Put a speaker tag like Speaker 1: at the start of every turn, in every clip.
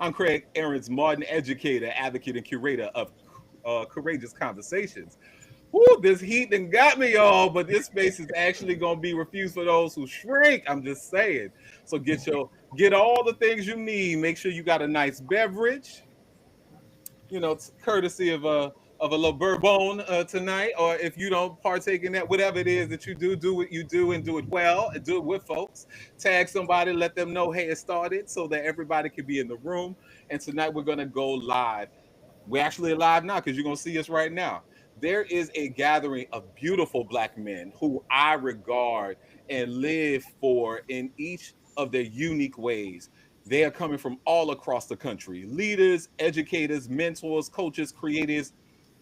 Speaker 1: I'm Craig Aarons Martin, educator, advocate, and curator of Courageous Conversations. Whoo, this heat done got me, y'all, but this space is actually gonna be refused for those who shrink. I'm just saying. So get all the things you need. Make sure you got a nice beverage, courtesy of a little bourbon tonight, or if you don't partake in that, whatever it is that you do, do what you do and do it well and do it with folks. Tag somebody, let them know, hey, it started, so that everybody can be in the room. And tonight we're gonna go live. We're actually alive now because you're gonna see us right now. There is a gathering of beautiful black men who I regard and live for in each of their unique ways. They are coming from all across the country: leaders, educators, mentors, coaches, creators,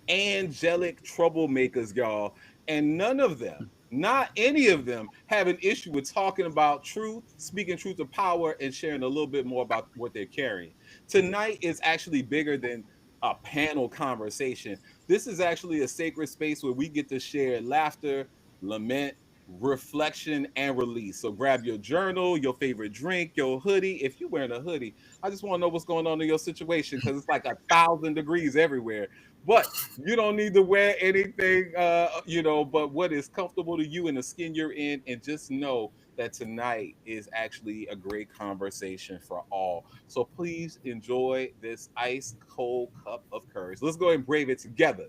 Speaker 1: angelic troublemakers, y'all. And none of them, not any of them, have an issue with talking about truth, speaking truth to power, and sharing a little bit more about what they're carrying. Tonight is actually bigger than a panel conversation. This is actually a sacred space where we get to share laughter, lament, reflection, and release. So grab your journal, your favorite drink, your hoodie. If you're wearing a hoodie, I just want to know what's going on in your situation, because it's like 1,000 degrees everywhere. But you don't need to wear anything, but what is comfortable to you in the skin you're in. And just know that tonight is actually a great conversation for all. So please enjoy this ice cold cup of courage. Let's go and brave it together.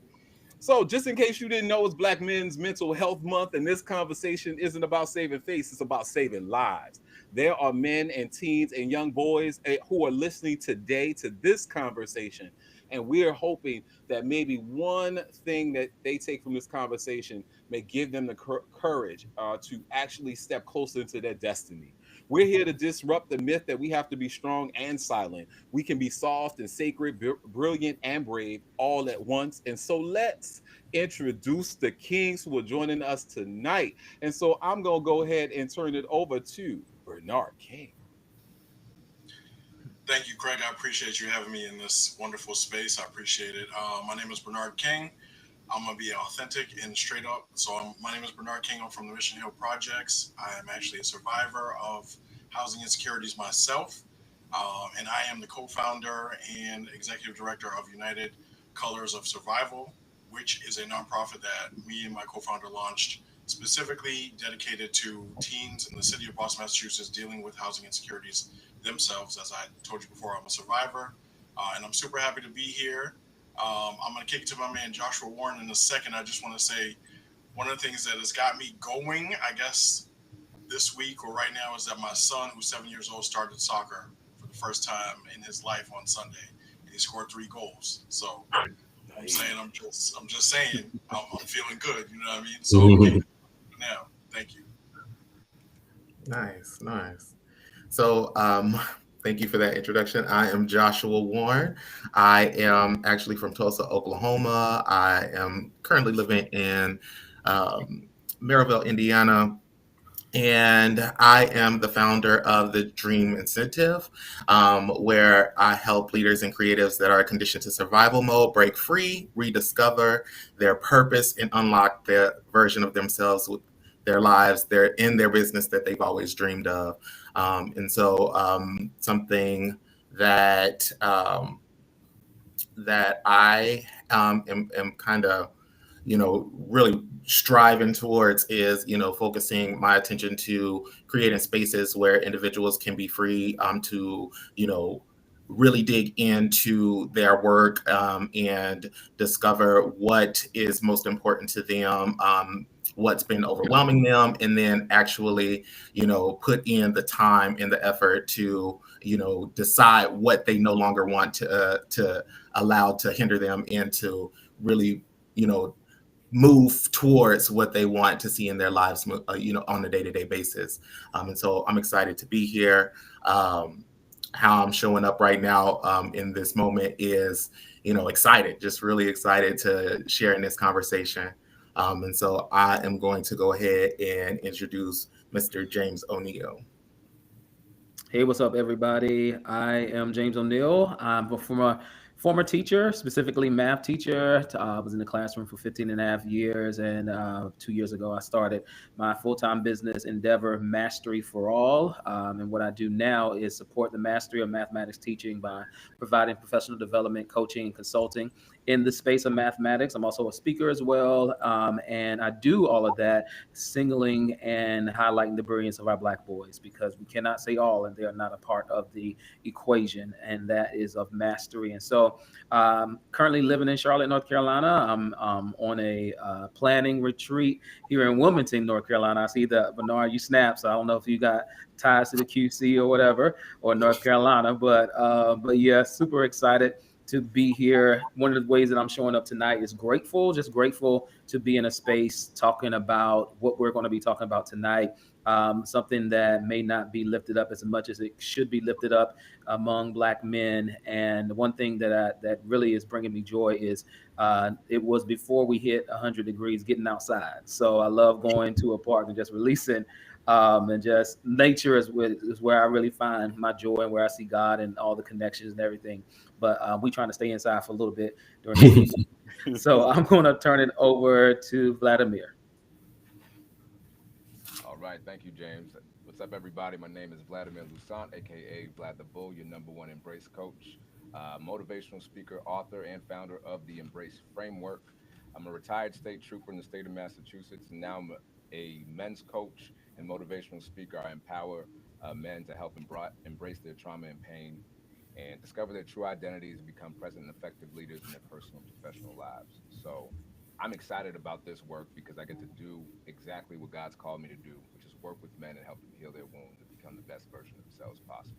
Speaker 1: So, just in case you didn't know, it's Black Men's Mental Health Month, and this conversation isn't about saving face, it's about saving lives. There are men and teens and young boys who are listening today to this conversation, and we are hoping that maybe one thing that they take from this conversation may give them the courage to actually step closer into their destiny. We're here to disrupt the myth that we have to be strong and silent. We can be soft and sacred, brilliant and brave all at once. And so let's introduce the kings who are joining us tonight. And so I'm going to go ahead and turn it over to Bernard King.
Speaker 2: Thank you, Craig. I appreciate you having me in this wonderful space. I appreciate it. My name is Bernard King. I'm going to be authentic and straight up. My name is Bernard King. I'm from the Mission Hill Projects. I am actually a survivor of housing insecurities myself. And I am the co-founder and executive director of United Colors of Survival, which is a nonprofit that me and my co-founder launched, specifically dedicated to teens in the city of Boston, Massachusetts, dealing with housing insecurities themselves. As I told you before, I'm a survivor, and I'm super happy to be here. I'm going to kick it to my man Joshua Warren in a second. I just want to say one of the things that has got me going, I guess, this week or right now is that my son, who's 7 years old, started soccer for the first time in his life on Sunday, and he scored 3 goals. So I'm saying, I'm just saying, I'm feeling good. You know what I mean? So now, thank you.
Speaker 3: Nice, nice. So, thank you for that introduction. I am Joshua Warren. I am actually from Tulsa, Oklahoma. I am currently living in Maryville, Indiana. And I am the founder of the Dream Incentive, where I help leaders and creatives that are conditioned to survival mode break free, rediscover their purpose, and unlock the version of themselves with their lives, their business that they've always dreamed of. And so something that I am kind of really striving towards is, focusing my attention to creating spaces where individuals can be free to, really dig into their work and discover what is most important to them, what's been overwhelming them, and then actually, put in the time and the effort to, decide what they no longer want to allow to hinder them and to really, move towards what they want to see in their lives, on a day-to-day basis. And so I'm excited to be here. How I'm showing up right now in this moment is, excited, just really excited to share in this conversation. And so I am going to go ahead and introduce Mr. James O'Neill.
Speaker 4: Hey, what's up, everybody? I am James O'Neill. I'm a former former teacher, specifically math teacher. I was in the classroom for 15 and a half years. And 2 years ago, I started my full time business endeavor, Mastery for All. And what I do now is support the mastery of mathematics teaching by providing professional development, coaching, and consulting in the space of mathematics. I'm also a speaker as well. And I do all of that, singling and highlighting the brilliance of our Black boys, because we cannot say all and they are not a part of the equation, and that is of mastery. And so, currently living in Charlotte, North Carolina. I'm on a planning retreat here in Wilmington, North Carolina. I see that, Bernard, you snap, so I don't know if you got ties to the QC or whatever, or North Carolina, but yeah, super excited to be here. One of the ways that I'm showing up tonight is grateful, just grateful to be in a space talking about what we're going to be talking about tonight. Something that may not be lifted up as much as it should be lifted up among Black men. And one thing that really is bringing me joy is it was before we hit 100 degrees getting outside. So I love going to a park and just releasing. And just nature is where I really find my joy and where I see God and all the connections and everything. But we trying to stay inside for a little bit during the season. So I'm going to turn it over to Vladimir.
Speaker 5: All right, thank you, James. What's up, everybody? My name is Vladimir Lusant, aka Vlad the Bull, your number one Embrace coach, motivational speaker, author, and founder of the Embrace Framework. I'm a retired state trooper in the state of Massachusetts, and now I'm a men's coach and motivational speaker. I empower men to help embrace their trauma and pain and discover their true identities and become present and effective leaders in their personal and professional lives. So I'm excited about this work because I get to do exactly what God's called me to do, which is work with men and help them heal their wounds and become the best version of themselves possible.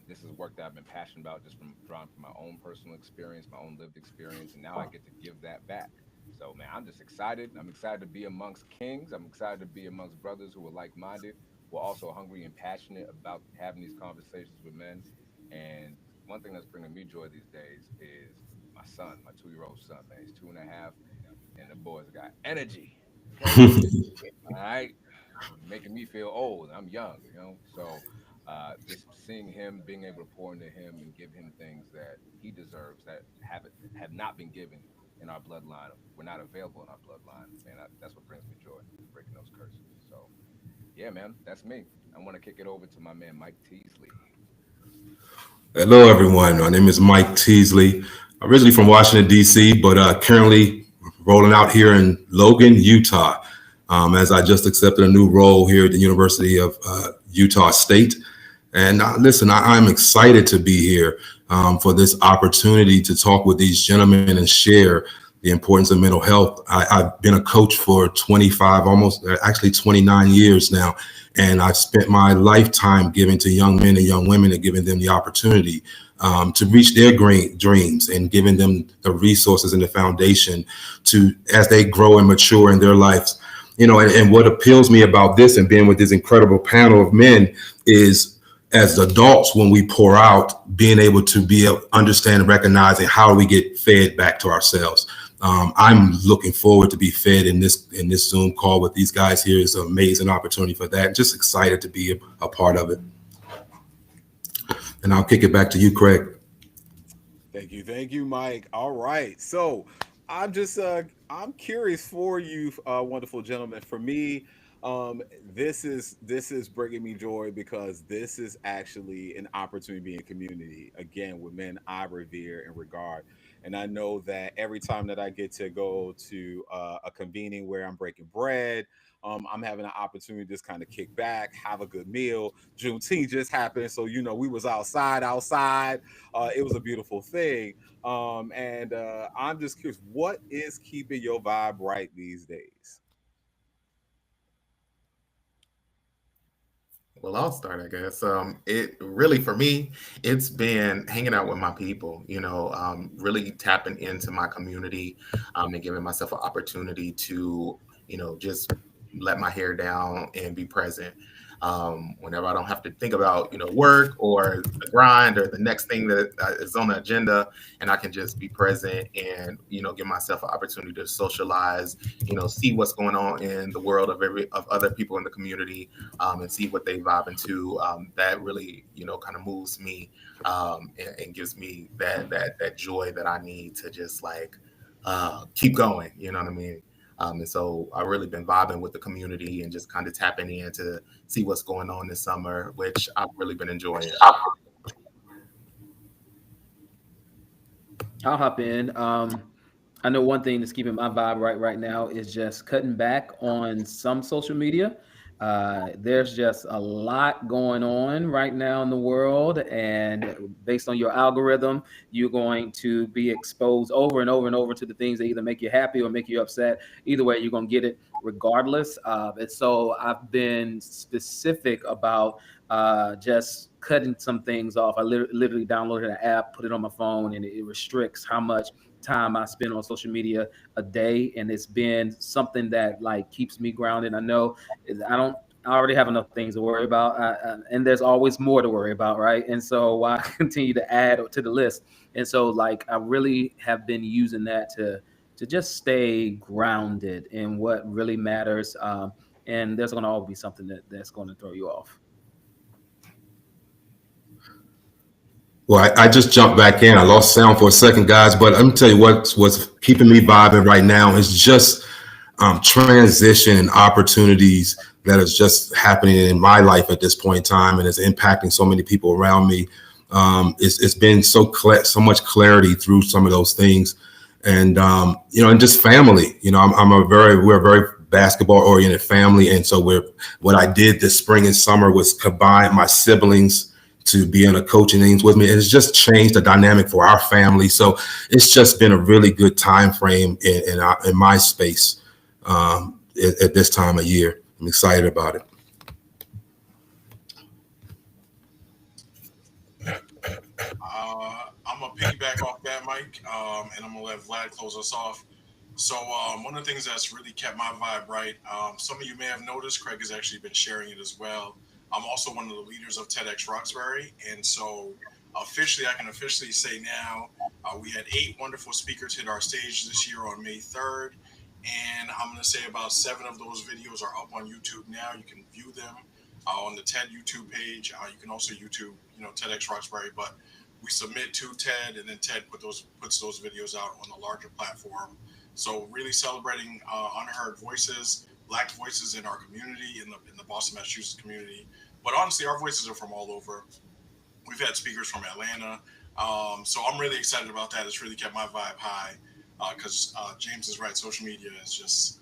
Speaker 5: This is work that I've been passionate about, just from drawing from my own personal experience, my own lived experience, and now I get to give that back. So, man, I'm just excited. I'm excited to be amongst kings. I'm excited to be amongst brothers who are like-minded, who are also hungry and passionate about having these conversations with men. And one thing that's bringing me joy these days is my son, my 2-year-old son, man. He's 2.5, and the boy's got energy. Okay. All right. Making me feel old. I'm young, you know. So just seeing him, being able to pour into him and give him things that he deserves that have not been given in our bloodline, were not available in our bloodline. Man, that's what brings me joy, is breaking those curses. So yeah, man, that's me. I want to kick it over to my man Mike Teasley.
Speaker 6: Hello, everyone. My name is Mike Teasley, originally from Washington, D.C., but currently rolling out here in Logan, Utah, as I just accepted a new role here at the University of Utah State. And listen, I'm excited to be here for this opportunity to talk with these gentlemen and share the importance of mental health. I've been a coach for 25, almost actually 29 years now. And I've spent my lifetime giving to young men and young women and giving them the opportunity to reach their great dreams and giving them the resources and the foundation to, as they grow and mature in their lives. You know, and what appeals me about this and being with this incredible panel of men is, as adults, when we pour out, being able to understand and recognizing how we get fed back to ourselves. I'm looking forward to be fed in this Zoom call with these guys here. It's an amazing opportunity for that. Just excited to be a part of it. And I'll kick it back to you, Craig.
Speaker 1: Thank you, Mike. All right, so I'm curious for you, wonderful gentlemen. For me, this is bringing me joy because this is actually an opportunity to be in community again with men I revere and regard. And I know that every time that I get to go to a convening where I'm breaking bread, I'm having an opportunity to just kind of kick back, have a good meal. Juneteenth just happened, so we was outside. It was a beautiful thing. And I'm just curious, what is keeping your vibe right these days?
Speaker 3: Well, I'll start, I guess. It really, for me, it's been hanging out with my people, really tapping into my community, and giving myself an opportunity to, just let my hair down and be present. whenever I don't have to think about, work or the grind or the next thing that is on the agenda, and I can just be present and, give myself an opportunity to socialize, see what's going on in the world of other people in the community, and see what they vibe into. That really, kind of moves me, and gives me that joy that I need to just like keep going. You know what I mean? And so I've really been vibing with the community and just kind of tapping in to see what's going on this summer, which I've really been enjoying.
Speaker 4: I'll hop in. I know one thing that's keeping my vibe right now is just cutting back on some social media. There's just a lot going on right now in the world, and based on your algorithm, you're going to be exposed over and over and over to the things that either make you happy or make you upset. Either way, you're going to get it regardless. And so I've been specific about just cutting some things off. I literally downloaded an app, put it on my phone, and it restricts how much time I spend on social media a day, and it's been something that like keeps me grounded. I know I don't. I already have enough things to worry about, and there's always more to worry about, right? And so why continue to add to the list? And so like I really have been using that to just stay grounded in what really matters. And there's going to always be something that's going to throw you off.
Speaker 6: Well, I just jumped back in. I lost sound for a second, guys, but let me tell you what's keeping me vibing right now is just transition and opportunities that is just happening in my life at this point in time, and is impacting so many people around me. It's been so much clarity through some of those things, and and just family. We're a very basketball oriented family, and so what I did this spring and summer was combine my siblings to be in a coaching innings with me. And it's just changed the dynamic for our family. So it's just been a really good time frame in my space at this time of year. I'm excited about it.
Speaker 2: I'm gonna piggyback off that, Mike, and I'm gonna let Vlad close us off. So one of the things that's really kept my vibe right, some of you may have noticed, Craig has actually been sharing it as well. I'm also one of the leaders of TEDx Roxbury, and so I can officially say now, we had 8 wonderful speakers hit our stage this year on May 3rd, and I'm going to say about 7 of those videos are up on YouTube now. You can view them on the TED YouTube page. You can also YouTube, TEDx Roxbury, but we submit to TED, and then TED puts those videos out on the larger platform. So really celebrating unheard voices, Black voices in our community, in the Boston, Massachusetts community. But honestly, our voices are from all over. We've had speakers from Atlanta. So I'm really excited about that. It's really kept my vibe high because James is right. Social media is just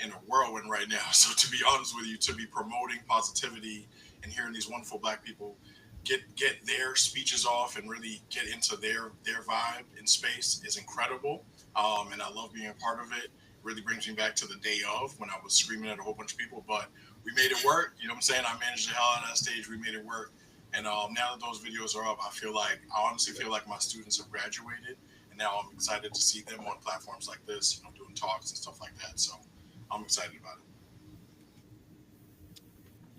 Speaker 2: in a whirlwind right now. So to be honest with you, to be promoting positivity and hearing these wonderful Black people get their speeches off and really get into their vibe in space is incredible. And I love being a part of it. Really brings me back to the day of when I was screaming at a whole bunch of people, but we made it work. You know what I'm saying? I managed the hell out of that stage. We made it work. And now that those videos are up, I honestly feel like my students have graduated, and now I'm excited to see them on platforms like this, doing talks and stuff like that. So I'm excited about it.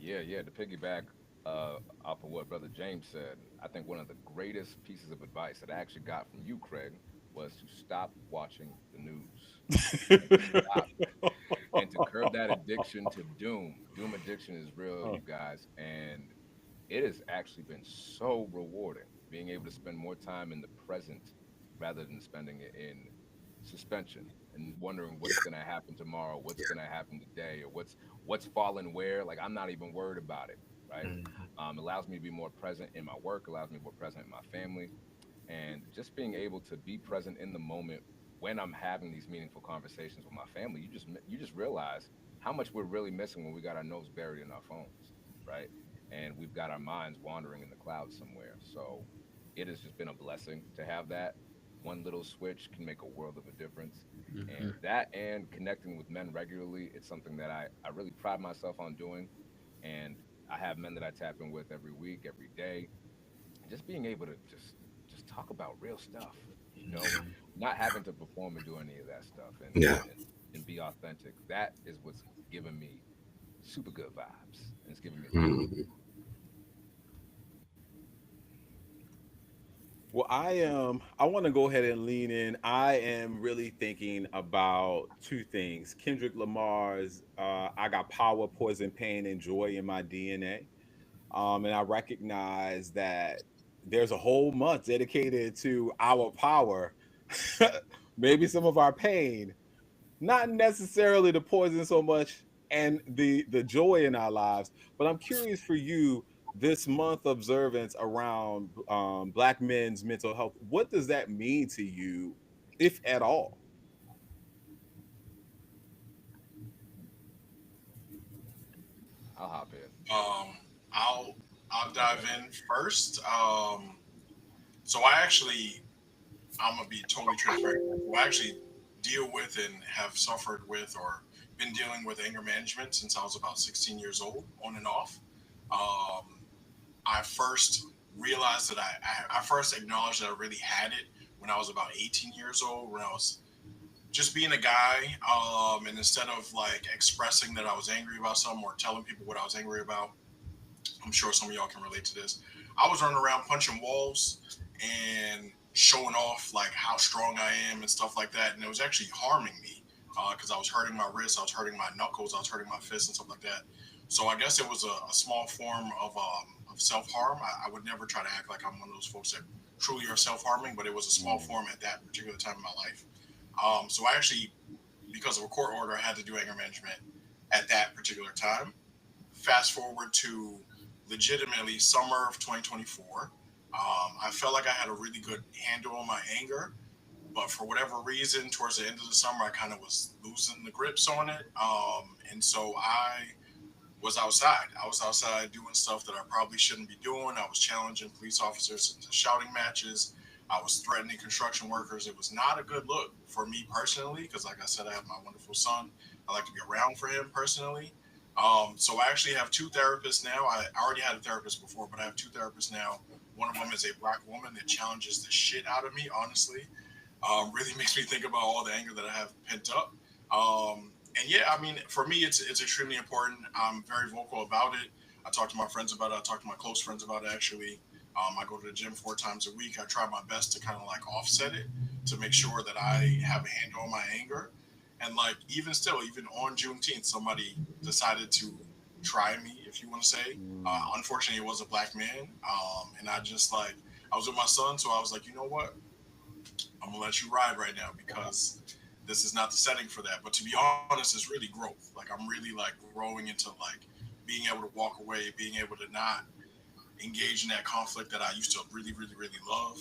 Speaker 5: Yeah. To piggyback off of what Brother James said, I think one of the greatest pieces of advice that I actually got from you, Craig, was to stop watching the news and to stop and to curb that addiction to doom. Doom addiction is real, you guys, and it has actually been so rewarding being able to spend more time in the present rather than spending it in suspension and wondering what's going to happen tomorrow, what's going to happen today, or what's falling where. Like I'm not even worried about it, right? Allows me to be more present in my work, allows me to be more present in my family, and just being able to be present in the moment when I'm having these meaningful conversations with my family. You just realize how much we're really missing when we got our nose buried in our phones, right? And we've got our minds wandering in the clouds somewhere. So it has just been a blessing to have that. One little switch can make a world of a difference. And that and connecting with men regularly, it's something that I really pride myself on doing. And I have men that I tap in with every week, every day. And just being able to just talk about real stuff, not having to perform and do any of that stuff and
Speaker 6: Yeah.
Speaker 5: and, and be authentic. That is what's giving me super good vibes. and it's given me life.
Speaker 6: Mhm.
Speaker 1: Well, I want to go ahead and lean in. I am really thinking about two things. Kendrick Lamar's I got power, poison, pain, and joy in my DNA. And I recognize that there's a whole month dedicated to our power, maybe some of our pain, not necessarily the poison so much, and the joy in our lives. But I'm curious for you, this month observance around Black men's mental health, what does that mean to you, if at all?
Speaker 5: I'll hop in.
Speaker 2: Um, I'll dive in first. So I actually I'm gonna be totally transparent. So I actually deal with and have suffered with or been dealing with anger management since I was about 16 years old, on and off. Um, I first realized that I first acknowledged that I really had it when I was about 18 years old, when I was just being a guy. And instead of like expressing that I was angry about something or telling people what I was angry about, I'm sure some of y'all can relate to this. I was running around punching walls and showing off like how strong I am and stuff like that, and it was actually harming me because I was hurting my wrists, I was hurting my knuckles, I was hurting my fists and stuff like that. So I guess it was a small form of self harm. I would never try to act like I'm one of those folks that truly are self harming, but it was a small
Speaker 1: Mm,
Speaker 2: form at that particular time in my life. So I actually, because of a court order, I had to do anger management at that particular time. Fast forward to legitimately summer of 2024. I felt like I had a really good handle on my anger, but for whatever reason, towards the end of the summer, I kind of was losing the grips on it. And so I was outside. I was outside doing stuff that I probably shouldn't be doing. I was challenging police officers into shouting matches. I was threatening construction workers. It was not a good look for me personally, because, like I said, I have my wonderful son. I like to be around for him personally. So I actually have two therapists now. I already had a therapist before, but I have two therapists now. One of them is a black woman that challenges the shit out of me, honestly. Really makes me think about all the anger that I have pent up. And yeah, I mean, for me, it's extremely important. I'm very vocal about it. I talk to my friends about it. I talk to my close friends about it. Actually, I go to the gym 4 times a week. I try my best to kind of like offset it to make sure that I have a handle on my anger. And like even still, even on Juneteenth, somebody decided to try me, if you want to say.
Speaker 1: mm,
Speaker 2: Unfortunately, it was a black man, and I just like I was with my son, so I was like, you know what? I'm gonna let you ride right now because this is not the setting for that. But to be honest, it's really growth. Like I'm really like growing into like being able to walk away, being able to not engage in that conflict that I used to really, really, really love.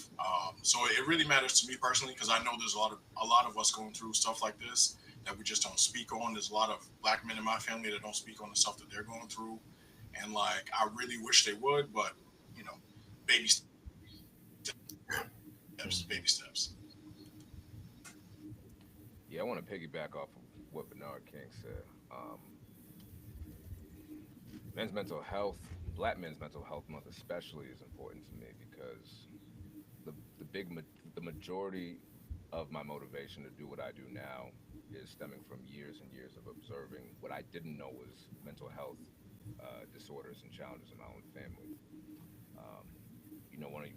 Speaker 2: So it really matters to me personally because I know there's a lot of us going through stuff like this that we just don't speak on. There's a lot of black men in my family that don't speak on the stuff that they're going through, and like I really wish they would, but you know, baby steps, baby steps.
Speaker 1: mhm.
Speaker 5: Yeah, I want to piggyback off of what Bernard King said. Men's mental health, Black men's mental health month especially is important to me because the the majority of my motivation to do what I do now is stemming from years and years of observing what I didn't know was mental health disorders and challenges in my own family. Um,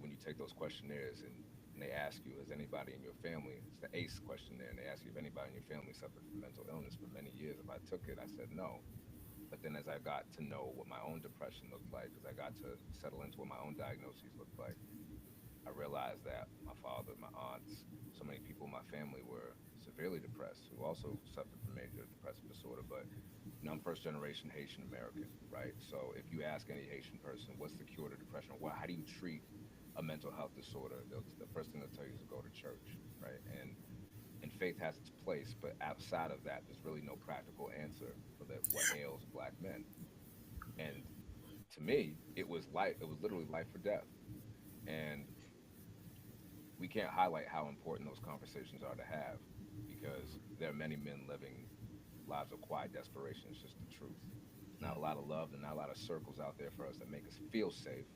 Speaker 5: when you take those questionnaires and they ask you, has anybody in your family, it's the ACE questionnaire, and they ask you if anybody in your family suffered from mental illness for many years. If I took it, I said no. But then as I got to know what my own depression looked like, as I got to settle into what my own diagnoses looked like, I realized that my father, my aunts, so many people in my family were severely depressed who also suffered from major depressive disorder. But I'm first generation Haitian American, right? So if you ask any Haitian person, what's the cure to depression? How do you treat a mental health disorder? The first thing they'll tell you is to go to church, right? And faith has its place, but outside of that, there's really no practical answer for what ails Black men. And to me, it was life. It was literally life or death. And we can't highlight how important those conversations are to have because there are many men living lives of quiet desperation. It's just the truth. There's not a lot of love and not a lot of circles out there for us that make us feel safe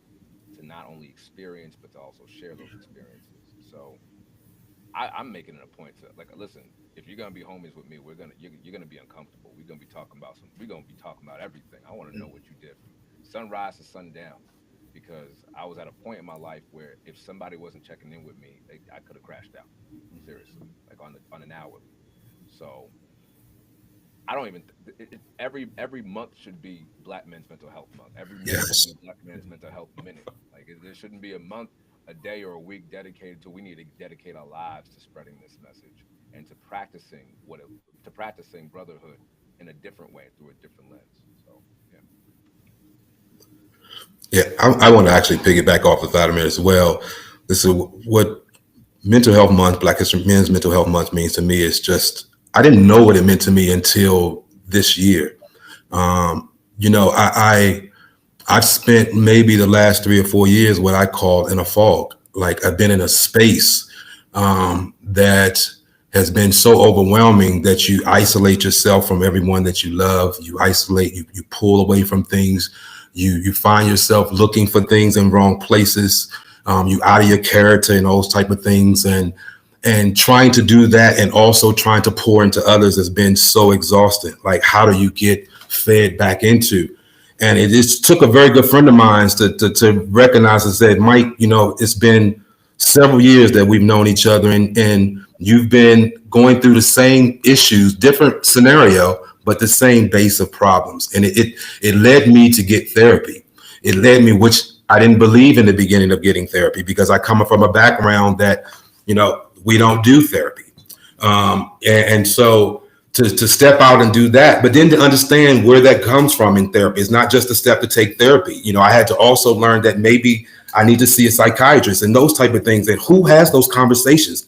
Speaker 5: to not only experience but to also share those experiences. So I'm making it a point to like listen. If you're gonna be homies with me, you're gonna be uncomfortable. We're gonna be talking about everything. I want to know what you did from sunrise to sundown, because I was at a point in my life where if somebody wasn't checking in with me, I could have crashed out seriously, like on an hourly. So I don't even every month should be Black Men's Mental Health Month. Every minute should
Speaker 6: Yes.
Speaker 5: be Black Men's Mental Health Minute. Like there shouldn't be a month, a day, or a week dedicated to. We need to dedicate our lives to spreading this message and to practicing brotherhood in a different way through a different lens. So yeah.
Speaker 6: Yeah, I want to actually piggyback off of Vladimir as well. This is what Mental Health Month, Black History Men's Mental Health Month means to me. Is just I didn't know what it meant to me until this year. You know, I've spent maybe the last 3 or 4 years what I call in a fog. Like I've been in a space that has been so overwhelming that you isolate yourself from everyone that you love. You isolate, you pull away from things. You find yourself looking for things in wrong places. You out of your character and those type of things. And trying to do that and also trying to pour into others has been so exhausting. Like, how do you get fed back into? And it just took a very good friend of mine to recognize and said, Mike, you know, it's been several years that we've known each other, and you've been going through the same issues, different scenario, but the same base of problems. And it led me to get therapy. It led me, which I didn't believe in the beginning of getting therapy, because I come from a background that, you know, we don't do therapy. And so to step out and do that, but then to understand where that comes from in therapy. It's not just a step to take therapy. You know, I had to also learn that maybe I need to see a psychiatrist and those type of things. And who has those conversations?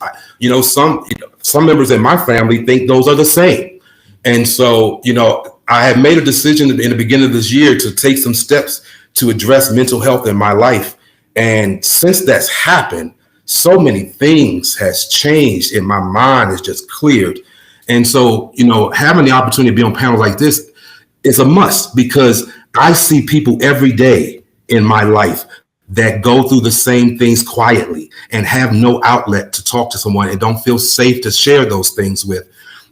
Speaker 6: Some members in my family think those are the same. And so, you know, I had made a decision in the beginning of this year to take some steps to address mental health in my life. And since that's happened, so many things has changed and my mind is just cleared. And so, you know, having the opportunity to be on panels like this is a must, because I see people every day in my life that go through the same things quietly and have no outlet to talk to someone and don't feel safe to share those things with.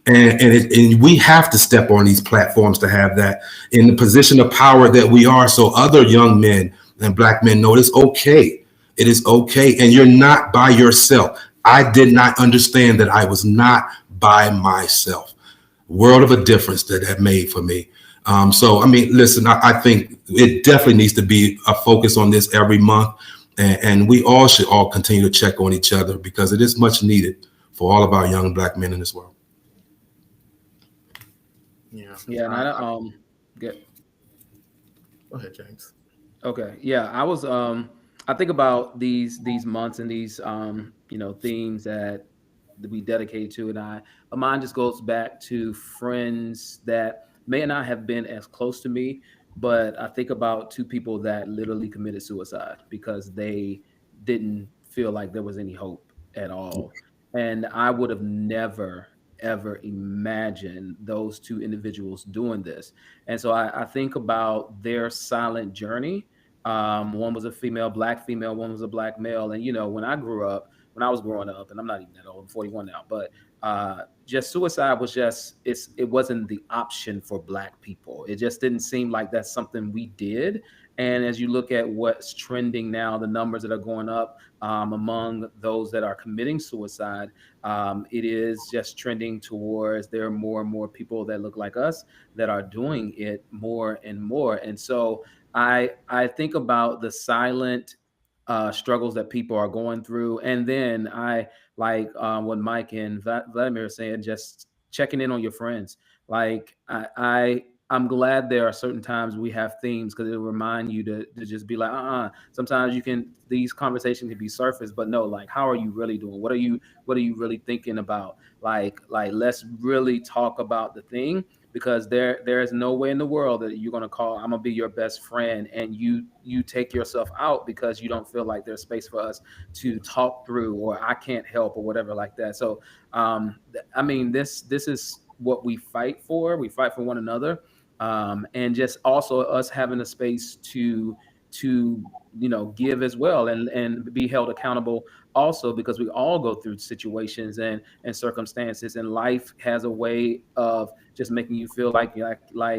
Speaker 6: And we have to step on these platforms to have that in the position of power that we are, so other young men and Black men know it's okay. It is okay. And you're not by yourself. I did not understand that I was not by myself. World of a difference that made for me. So, I mean, listen, I think it definitely needs to be a focus on this every month. And we all should all continue to check on each other, because it is much needed for all of our young Black men in this world.
Speaker 3: Yeah.
Speaker 4: Yeah, and get
Speaker 3: Go ahead, James.
Speaker 4: okay. Yeah, I think about these months and these themes that we dedicate to, and mine just goes back to friends that may not have been as close to me, but I think about two people that literally committed suicide because they didn't feel like there was any hope at all. And I would have never ever imagined those two individuals doing this. And so I think about their silent journey. One was a female, black female, one was a black male. And, when I was growing up, and I'm not even that old, I'm 41 now, but just suicide was it wasn't the option for black people. It just didn't seem like that's something we did. And as you look at what's trending now, the numbers that are going up among those that are committing suicide, it is just trending towards there are more and more people that look like us that are doing it more and more. And so I think about the silent struggles that people are going through, and then I like what Mike and Vladimir are saying, just checking in on your friends. Like I'm glad there are certain times we have themes because it'll remind you to just be like, sometimes these conversations can be surface, but no, like, how are you really doing? What are you really thinking about? Like let's really talk about the thing, because there is no way in the world that you're going to call, I'm going to be your best friend, and you take yourself out because you don't feel like there's space for us to talk through, or I can't help, or whatever like that. So I mean, this is what we fight for. We fight for one another, and just also us having a space to to give as well, and be held accountable also, because we all go through situations and circumstances, and life has a way of just making you feel like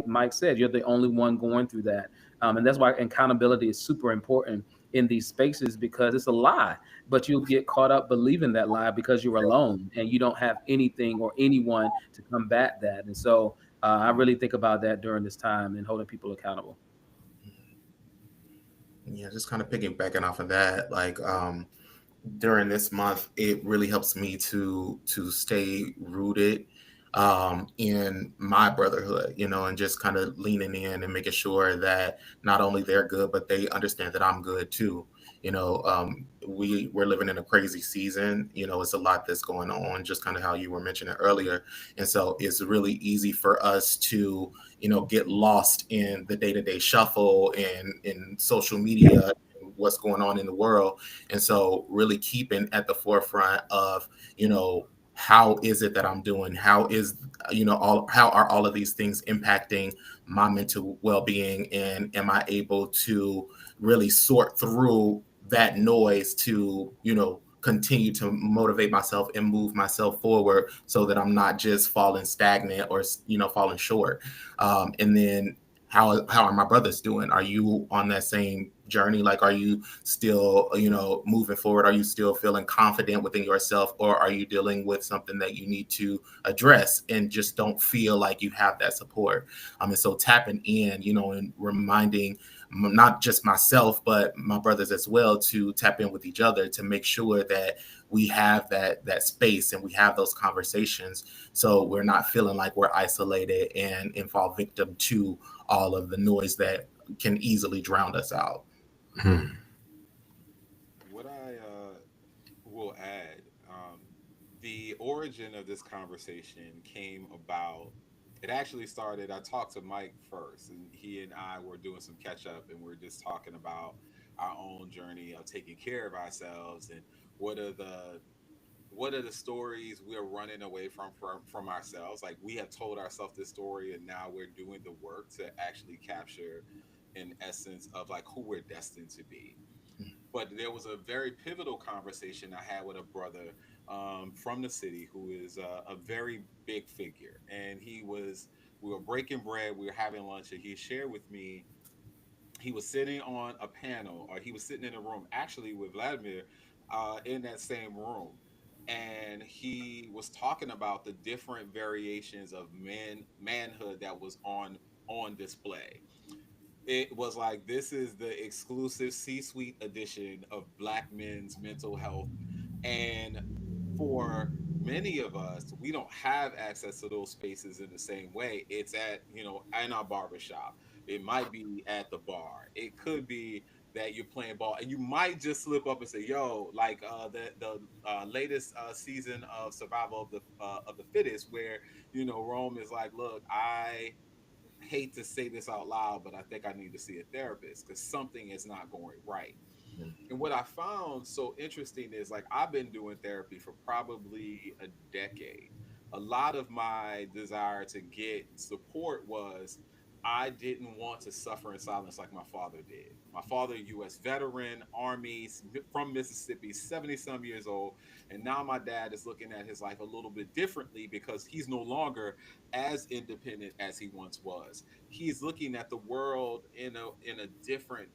Speaker 4: Mike said, you're the only one going through that. And that's why accountability is super important in these spaces, because it's a lie, but you'll get caught up believing that lie because you're alone and you don't have anything or anyone to combat that. And so I really think about that during this time and holding people accountable.
Speaker 3: Yeah, just kind of piggybacking off of that, like during this month, it really helps me to stay rooted in my brotherhood, and just kind of leaning in and making sure that not only they're good, but they understand that I'm good too. We're living in a crazy season. It's a lot that's going on, just kind of how you were mentioning earlier, and so it's really easy for us to get lost in the day-to-day shuffle and in social media, and what's going on in the world. And so really keeping at the forefront of, how is it that I'm doing? How is, how are all of these things impacting my mental well-being? And am I able to really sort through that noise to, continue to motivate myself and move myself forward, so that I'm not just falling stagnant or, falling short. And then how are my brothers doing? Are you on that same journey? Like, are you still, moving forward? Are you still feeling confident within yourself, or are you dealing with something that you need to address and just don't feel like you have that support? And so tapping in, and reminding not just myself, but my brothers as well, to tap in with each other to make sure that we have that space and we have those conversations, so we're not feeling like we're isolated and fall victim to all of the noise that can easily drown us out.
Speaker 1: What I will add, the origin of this conversation came about. It actually started. I talked to Mike first, and he and I were doing some catch up, and we are just talking about our own journey of taking care of ourselves, and what are the what are the stories we're running away from ourselves. Like, we have told ourselves this story, and now we're doing the work to actually capture an essence of like who we're destined to be. But there was a very pivotal conversation I had with a brother from the city who is a very big figure, and we were breaking bread, we were having lunch, and he shared with me he was sitting on a panel, or he was sitting in a room actually with Vladimir, in that same room, and he was talking about the different variations of manhood that was on display. It was like, this is the exclusive C-suite edition of Black men's mental health. And for many of us, we don't have access to those spaces in the same way. It's at, in our barbershop. It might be at the bar. It could be that you're playing ball, and you might just slip up and say, "Yo," like the latest season of Survival of the Fittest, where Rome is like, "Look, I hate to say this out loud, but I think I need to see a therapist because something is not going right." And what I found so interesting is, like, I've been doing therapy for probably a decade. A lot of my desire to get support was, I didn't want to suffer in silence like my father did. My father, U.S. veteran, Army, from Mississippi, 70 some years old. And now my dad is looking at his life a little bit differently because he's no longer as independent as he once was. He's looking at the world in a different,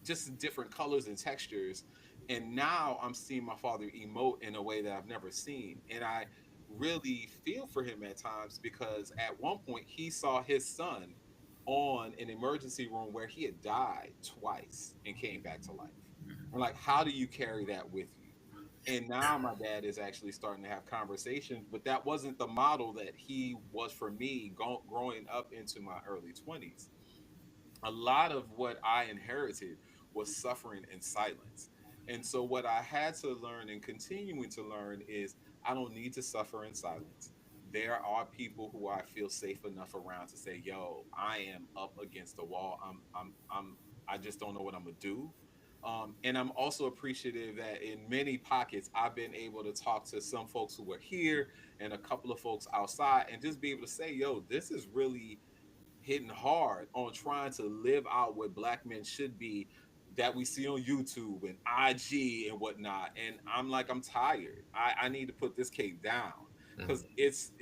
Speaker 1: just different colors and textures. And now I'm seeing my father emote in a way that I've never seen. And I really feel for him at times, because at one point he saw his son on an emergency room where he had died twice and came back to life. I'm like, how do you carry that with you? And now my dad is actually starting to have conversations, but that wasn't the model that he was for me growing up into my early 20s. A lot of what I inherited was suffering in silence. And so, what I had to learn and continuing to learn is, I don't need to suffer in silence. There are people who I feel safe enough around to say, "Yo, I am up against the wall. I just don't know what I'm gonna do." And I'm also appreciative that in many pockets, I've been able to talk to some folks who were here and a couple of folks outside, and just be able to say, "Yo, this is really hitting hard on trying to live out what Black men should be that we see on YouTube and IG and whatnot. And I'm like, I'm tired. I need to put this cake down
Speaker 3: Mm.
Speaker 1: because it's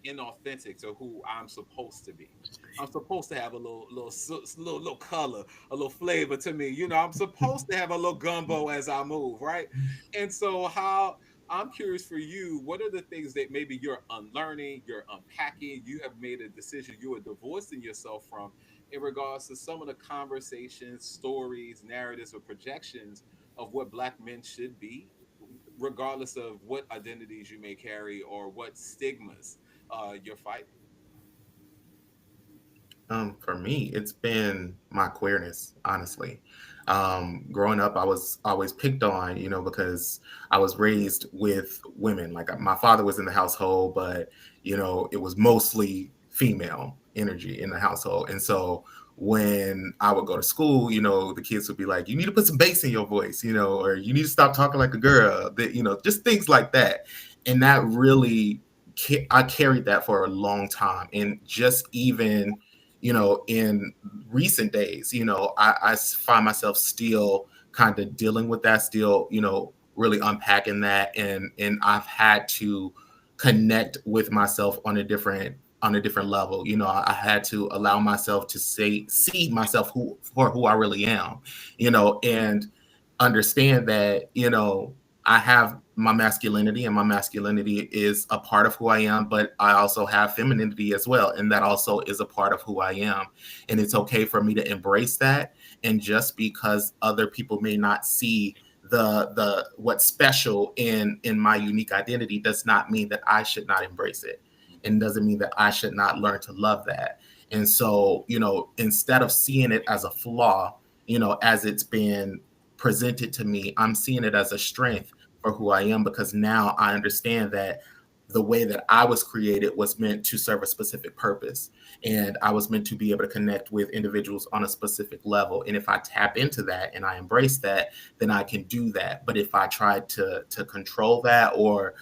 Speaker 1: inauthentic to who I'm supposed to be. I'm supposed to have a little color, a little flavor to me. You know, I'm supposed to have a little gumbo as I move, right? And so how I'm curious for you, what are the things that maybe you're unlearning, you're unpacking, you have made a decision, you are divorcing yourself from in regards to some of the conversations, stories, narratives, or projections of what Black men should be, regardless of what identities you may carry or what stigmas you're fighting?
Speaker 3: For me, it's been my queerness, honestly. Growing up, I was always picked on, because I was raised with women. Like my father was in the household, but it was mostly female energy in the household. And so when I would go to school, the kids would be like, "You need to put some bass in your voice," or "You need to stop talking like a girl." That just things like that, and that really I carried that for a long time, and just even in recent days, I find myself still kind of dealing with that, still, really unpacking that. And I've had to connect with myself on a different level. I had to allow myself to see myself for who I really am, and understand that, I have my masculinity, and my masculinity is a part of who I am, but I also have femininity as well. And that also is a part of who I am. And it's okay for me to embrace that. And just because other people may not see the what's special in my unique identity does not mean that I should not embrace it. And doesn't mean that I should not learn to love that. And so, instead of seeing it as a flaw, as it's been presented to me, I'm seeing it as a strength for who I am, because now I understand that the way that I was created was meant to serve a specific purpose. And I was meant to be able to connect with individuals on a specific level. And if I tap into that and I embrace that, then I can do that. But if I try to control that or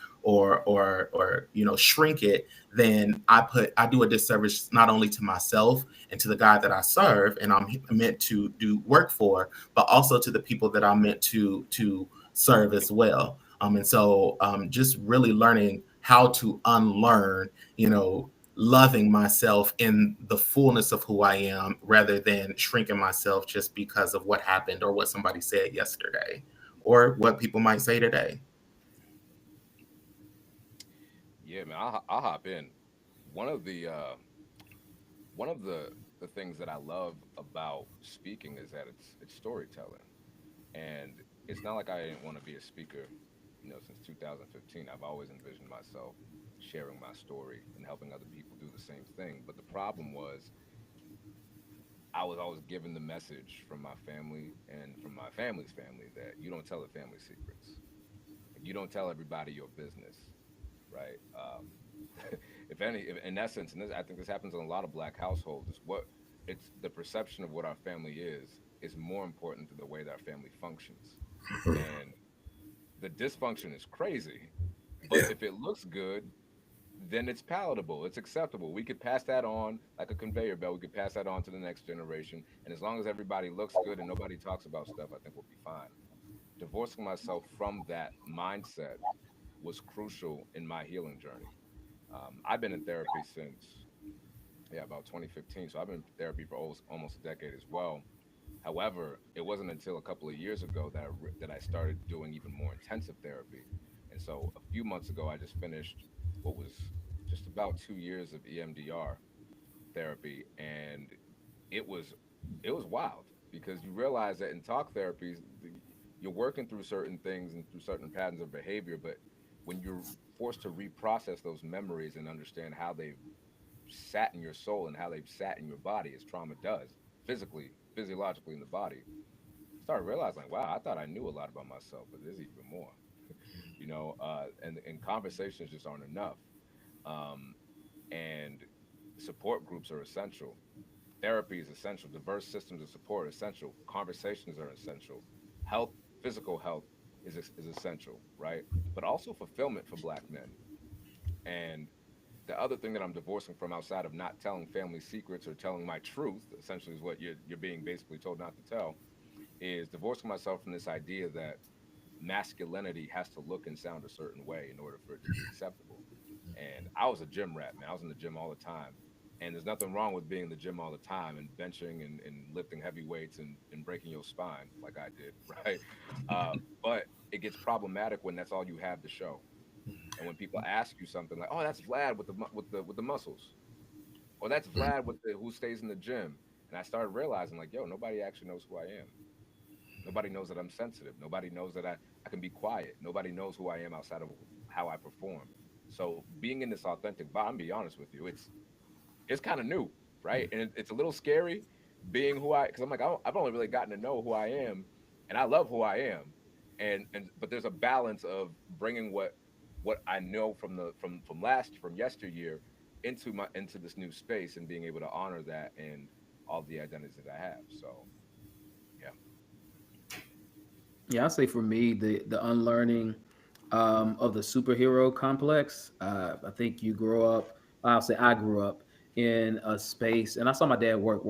Speaker 3: shrink it, then I do a disservice not only to myself and to the God that I serve and I'm meant to do work for, but also to the people that I'm meant to serve as well. And so just really learning how to unlearn, loving myself in the fullness of who I am, rather than shrinking myself just because of what happened or what somebody said yesterday or what people might say today.
Speaker 5: Yeah, man, I'll hop in. One of the uh, one of the things that I love about speaking is that it's storytelling, and it's not like I didn't want to be a speaker, since 2015. I've always envisioned myself sharing my story and helping other people do the same thing. But the problem was I was always given the message from my family and from my family's family that you don't tell the family secrets. Like, you don't tell everybody your business, right? If any, if, in essence, and I think this happens in a lot of Black households, is what it's the perception of what our family is more important than the way that our family functions. And the dysfunction is crazy, but
Speaker 6: Yeah.
Speaker 5: if it looks good, then it's palatable, it's acceptable. We could pass that on like a conveyor belt. We could pass that on to the next generation, and as long as everybody looks good and nobody talks about stuff, I think we'll be fine. Divorcing myself from that mindset was crucial in my healing journey. I've been in therapy since, yeah, about 2015. So I've been in therapy for almost a decade as well. However, it wasn't until a couple of years ago that I started doing even more intensive therapy. And so a few months ago, I just finished what was just about 2 years of EMDR therapy, and it was it was wild because you realize that in talk therapies, you're working through certain things and through certain patterns of behavior, but when you're forced to reprocess those memories and understand how they've sat in your soul and how they've sat in your body, as trauma does physically, physiologically in the body, I started realizing, like, wow, I thought I knew a lot about myself, but there's even more, and conversations just aren't enough. Um, and support groups are essential. Therapy is essential. Diverse systems of support are essential. Conversations are essential. Health, physical health is essential, right? But also fulfillment for Black men. And the other thing that I'm divorcing from outside of not telling family secrets or telling my truth, essentially, is what you're being basically told not to tell, is divorcing myself from this idea that masculinity has to look and sound a certain way in order for it to be acceptable. And I was a gym rat, man. I was in the gym all the time. And there's nothing wrong with being in the gym all the time and benching and lifting heavy weights and breaking your spine like I did, right? But it gets problematic when that's all you have to show. And when people ask you something like, "Oh, that's Vlad with the muscles," or "That's Vlad with the who stays in the gym," and I started realizing like, "Yo, nobody actually knows who I am. Nobody knows that I'm sensitive. Nobody knows that I can be quiet. Nobody knows who I am outside of how I perform." So being in this authentic body, I'm be honest with you, it's kind of new, right? And it's a little scary being who because I'm like I've only really gotten to know who I am, and I love who I am, and but there's a balance of bringing what I know from from yesteryear into this new space and being able to honor that and all the identities that I have. So yeah.
Speaker 4: Yeah, I say for me, the unlearning of the superhero complex. I think you grow up. I'll say I grew up in a space, and I saw my dad work,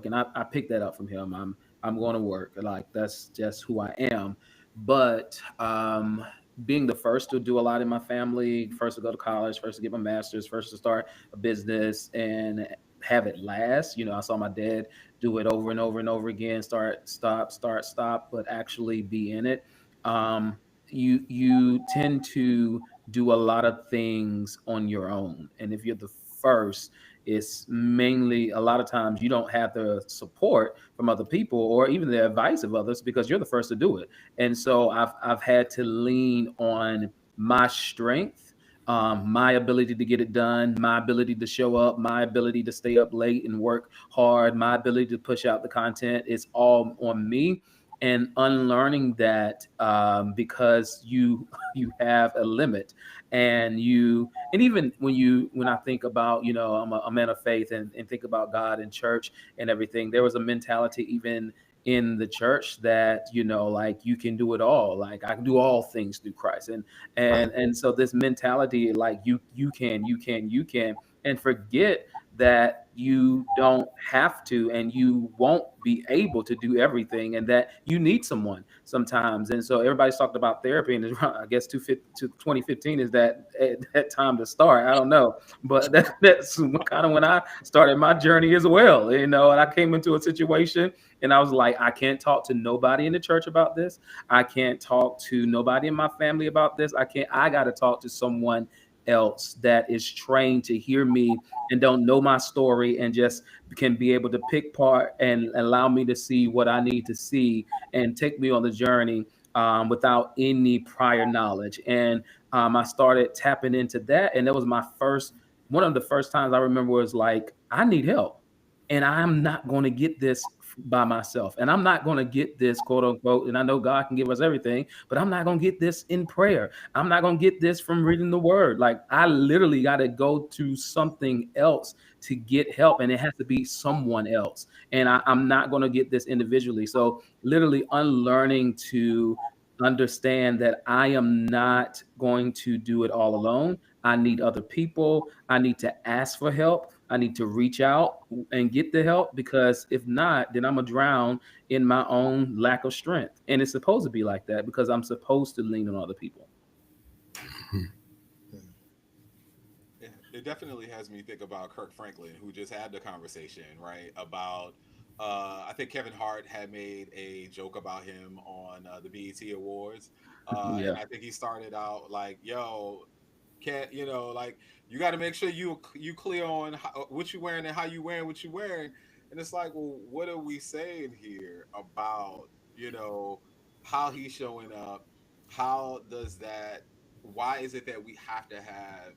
Speaker 4: and I picked that up from him. I'm going to work, like that's just who I am. But being the first to do a lot in my family, first to go to college, first to get my master's, first to start a business, and have it last. I saw my dad do it over and over and over again, start, stop, but actually be in it. You tend to do a lot of things on your own. And if you're the first, it's mainly a lot of times you don't have the support from other people or even the advice of others because you're the first to do it. And so I've had to lean on my strength, my ability to get it done, my ability to show up, my ability to stay up late and work hard, my ability to push out the content. It's all on me. And unlearning that because you you have a limit, and even when I think about, I'm a man of faith, and think about God and church and everything, there was a mentality even in the church that, like, you can do it all, like I can do all things through Christ, and so this mentality, like, you can and forget that you don't have to, and you won't be able to do everything, and that you need someone sometimes. And so everybody's talked about therapy, and I guess to 2015 is that time to start. I don't know, but that's kind of when I started my journey as well. And I came into a situation, and I was like, I can't talk to nobody in the church about this. I can't talk to nobody in my family about this. I got to talk to someone else that is trained to hear me and don't know my story, and just can be able to pick part and allow me to see what I need to see and take me on the journey without any prior knowledge. And I started tapping into that, and that was one of the first times I remember was like, I need help, and I'm not going to get this by myself, and I'm not going to get this, quote unquote. And I know God can give us everything, but I'm not going to get this in prayer. I'm not going to get this from reading the word. Like, I literally got to go to something else to get help, and it has to be someone else. And I'm not going to get this individually. So literally unlearning to understand that I am not going to do it all alone. I need other people. I need to ask for help. I need to reach out and get the help, because if not, then I'm gonna drown in my own lack of strength. And it's supposed to be like that because I'm supposed to lean on other people.
Speaker 1: Yeah, it definitely has me think about Kirk Franklin, who just had the conversation, right? About, I think Kevin Hart had made a joke about him on the BET Awards.
Speaker 4: Yeah.
Speaker 1: And I think he started out like, yo, can't, like, you got to make sure you clear on what you wearing and how you wearing what you wearing. And it's like, well, what are we saying here about, you know, how he's showing up? How does that, why is it that we have to have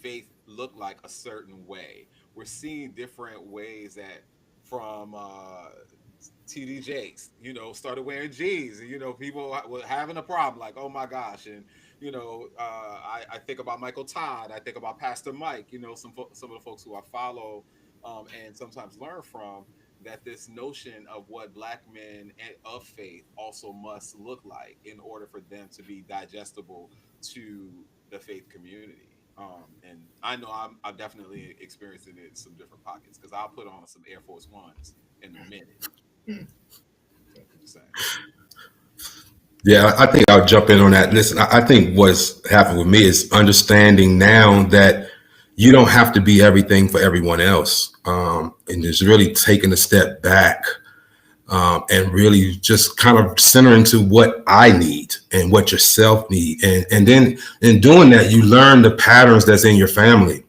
Speaker 1: faith look like a certain way? We're seeing different ways that from TD Jakes, started wearing jeans, and people were having a problem, like, oh my gosh. And I think about Michael Todd, I think about Pastor Mike, some of the folks who I follow, and sometimes learn from, that this notion of what black men of faith also must look like in order for them to be digestible to the faith community. And I know I'm definitely experiencing it in some different pockets, because I'll put on some Air Force Ones in a minute.
Speaker 6: Yeah, I think I'll jump in on that. Listen, I think what's happened with me is understanding now that you don't have to be everything for everyone else, and just really taking a step back, and really just kind of centering to what I need and what yourself need, and then in doing that, you learn the patterns that's in your family,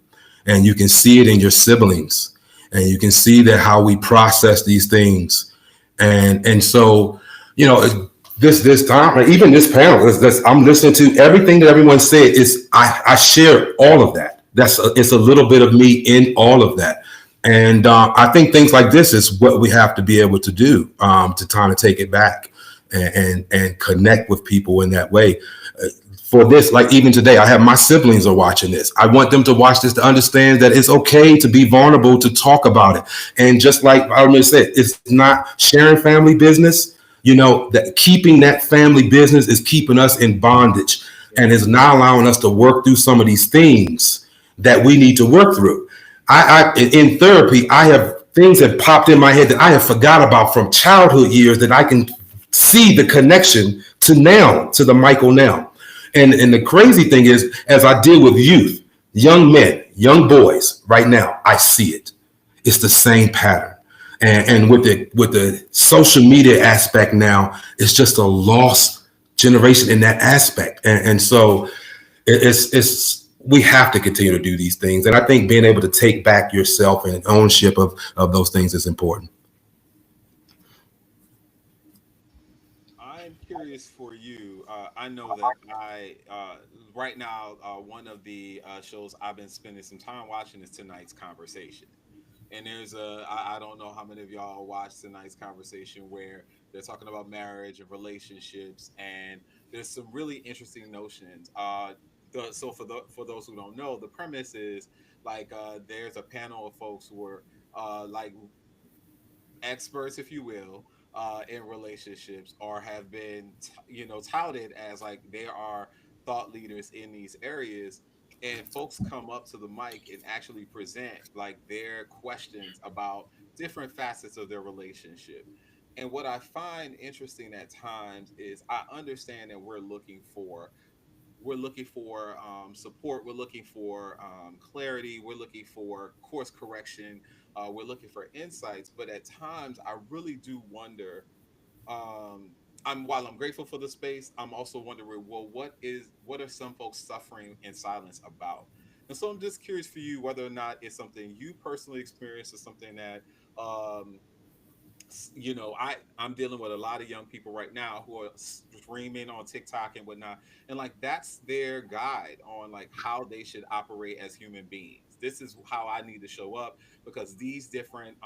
Speaker 6: and you can see it in your siblings, and you can see that how we process these things, and so you know this time, like even this panel is this. I'm listening to everything that everyone said. Is I share all of that. It's a little bit of me in all of that, and I think things like this is what we have to be able to do, to kind of take it back and connect with people in that way. For this, like even today, I have my siblings are watching this. I want them to watch this to understand that it's okay to be vulnerable, to talk about it. And just like I said, it's not sharing family business. You know, that keeping that family business is keeping us in bondage and is not allowing us to work through some of these things that we need to work through. I in therapy, I have things that popped in my head that I have forgot about from childhood years that I can see the connection to now, to the Michael now. And the crazy thing is, as I deal with youth, young men, young boys right now, I see it. It's the same pattern. And with the social media aspect now, it's just a lost generation in that aspect. And so it's we have to continue to do these things. And I think being able to take back yourself and ownership of those things is important.
Speaker 1: I'm curious for you. I know that right now, one of the shows I've been spending some time watching is Tonight's Conversation. And I don't know how many of y'all watched tonight's conversation where they're talking about marriage and relationships, and there's some really interesting notions. So for those who don't know, the premise is like there's a panel of folks who are like experts, if you will, in relationships, or have been, touted as like they are thought leaders in these areas. And folks come up to the mic and actually present like their questions about different facets of their relationship. And what I find interesting at times is I understand that we're looking for support. We're looking for clarity. We're looking for course correction. We're looking for insights. But at times, I really do wonder. While I'm grateful for the space, I'm also wondering, well, what are some folks suffering in silence about? And so I'm just curious for you whether or not it's something you personally experienced or something that um, I'm dealing with a lot of young people right now who are streaming on TikTok and whatnot, and like that's their guide on like how they should operate as human beings. This is how I need to show up because these different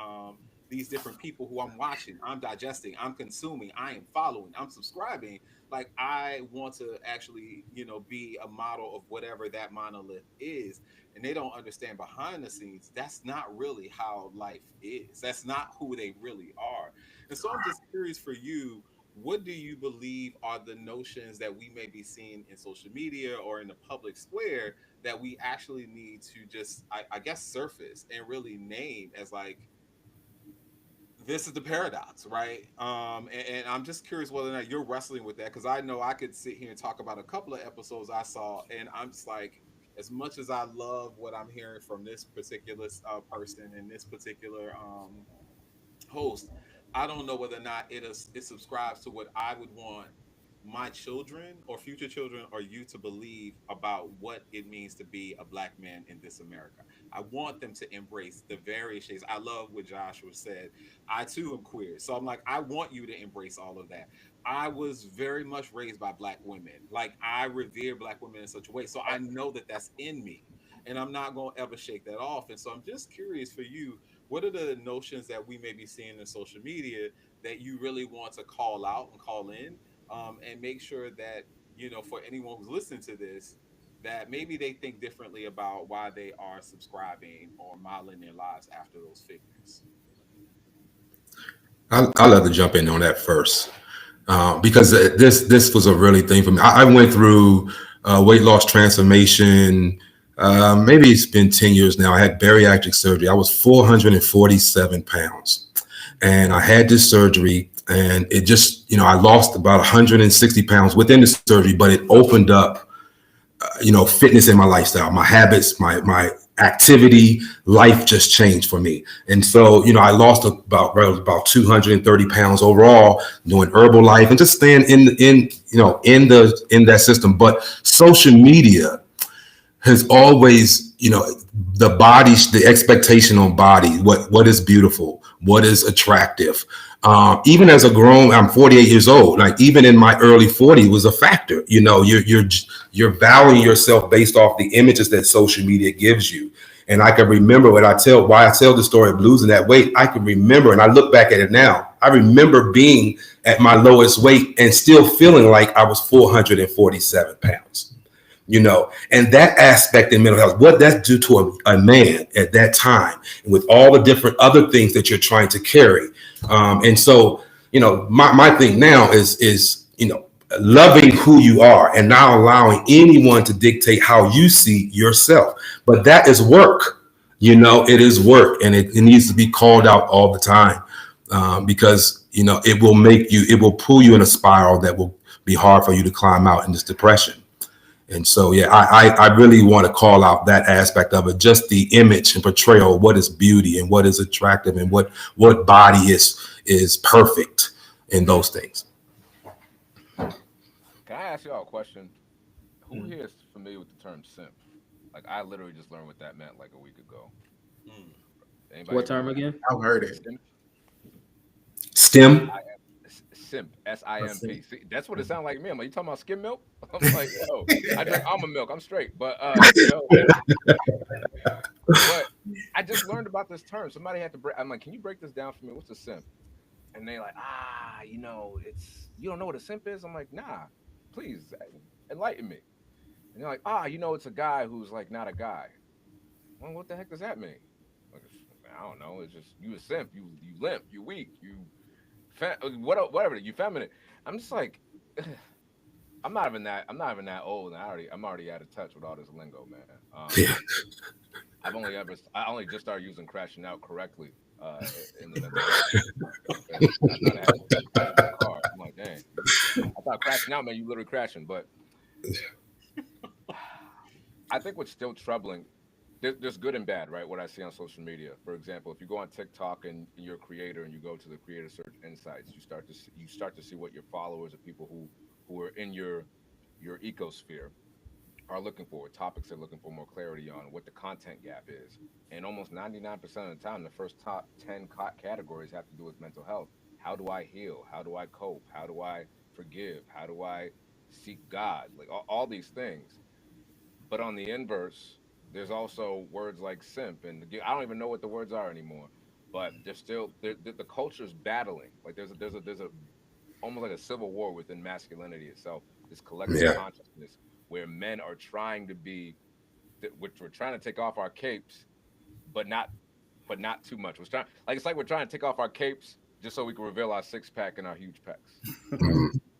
Speaker 1: people who I'm watching, I'm digesting, I'm consuming, I am following, I'm subscribing. Like I want to actually, be a model of whatever that monolith is, and they don't understand behind the scenes that's not really how life is. That's not who they really are. And so I'm just curious for you, what do you believe are the notions that we may be seeing in social media or in the public square that we actually need to just, I guess, surface and really name as like, this is the paradox, right? And I'm just curious whether or not you're wrestling with that, because I know I could sit here and talk about a couple of episodes I saw, and I'm just like, as much as I love what I'm hearing from this particular person and this particular host, I don't know whether or not it subscribes to what I would want my children or future children or you to believe about what it means to be a black man in this America. I want them to embrace the various shades. I love what Joshua said. I too am queer. So I'm like, I want you to embrace all of that. I was very much raised by black women. Like I revere black women in such a way. So I know that that's in me. And I'm not going to ever shake that off. And so I'm just curious for you, what are the notions that we may be seeing in social media that you really want to call out and call in, and make sure that, for anyone who's listening to this, that maybe they think differently about why they are subscribing or modeling their lives after those figures.
Speaker 6: I'll love to jump in on that first, because this was a really thing for me. I went through weight loss transformation. Maybe it's been 10 years now. I had bariatric surgery. I was 447 pounds, and I had this surgery, And it just, I lost about 160 pounds within the surgery, but it opened up, fitness in my lifestyle, my habits, my activity, life just changed for me. And so, I lost about 230 pounds overall doing Herbalife and just staying in that system. But social media has always, the body, the expectation on body, what is beautiful, what is attractive. Even as a grown, I'm 48 years old. Like even in my early 40s was a factor. You're valuing yourself based off the images that social media gives you. And I can remember why I tell the story of losing that weight. I can remember, and I look back at it now. I remember being at my lowest weight and still feeling like I was 447 pounds. And that aspect in mental health, what that's due to a man at that time, and with all the different other things that you're trying to carry. And so, my thing now is, loving who you are and not allowing anyone to dictate how you see yourself. But that is work, it is work, and it needs to be called out all the time, because, it will pull you in a spiral that will be hard for you to climb out in this depression. And so, yeah, I really want to call out that aspect of it, just the image and portrayal of what is beauty and what is attractive and what body is perfect in those things.
Speaker 5: Can I ask y'all a question? Who here is familiar with the term simp? Like I literally just learned what that meant like a week ago. Anybody
Speaker 4: What term again?
Speaker 3: I've heard it.
Speaker 6: STEM?
Speaker 5: Simp, S-I-M-P. See, that's what it sounded like to me. I'm like, you talking about skim milk? I'm like, yo, I drink almond milk. I'm straight. But but I just learned about this term. Somebody had to break. I'm like, can you break this down for me? What's a simp? And they're like, it's you don't know what a simp is? I'm like, nah, please enlighten me. And they're like, it's a guy who's like not a guy. Well, what the heck does that mean? Like, I don't know. It's just you a simp. You limp. You weak. You whatever. You feminine. I'm just like, I'm not even that old, and I'm already out of touch with all this lingo, man. I only just started using crashing out correctly in the car. I'm like, dang. I thought crashing out, man, you literally crashing, but I think what's still troubling, there's good and bad, right? What I see on social media. For example, if you go on TikTok and you're a creator and you go to the creator search insights, you start to see what your followers or people who are in your ecosphere are looking for, topics they're looking for more clarity on, what the content gap is. And almost 99% of the time, the first top 10 categories have to do with mental health. How do I heal? How do I cope? How do I forgive? How do I seek God? Like all these things. But on the inverse, there's also words like simp, and I don't even know what the words are anymore. But there's still the culture's battling. Like there's a almost like a civil war within masculinity itself. This collective consciousness where men are trying to be, which we're trying to take off our capes, but not too much. It's like we're trying to take off our capes just so we can reveal our six pack and our huge packs.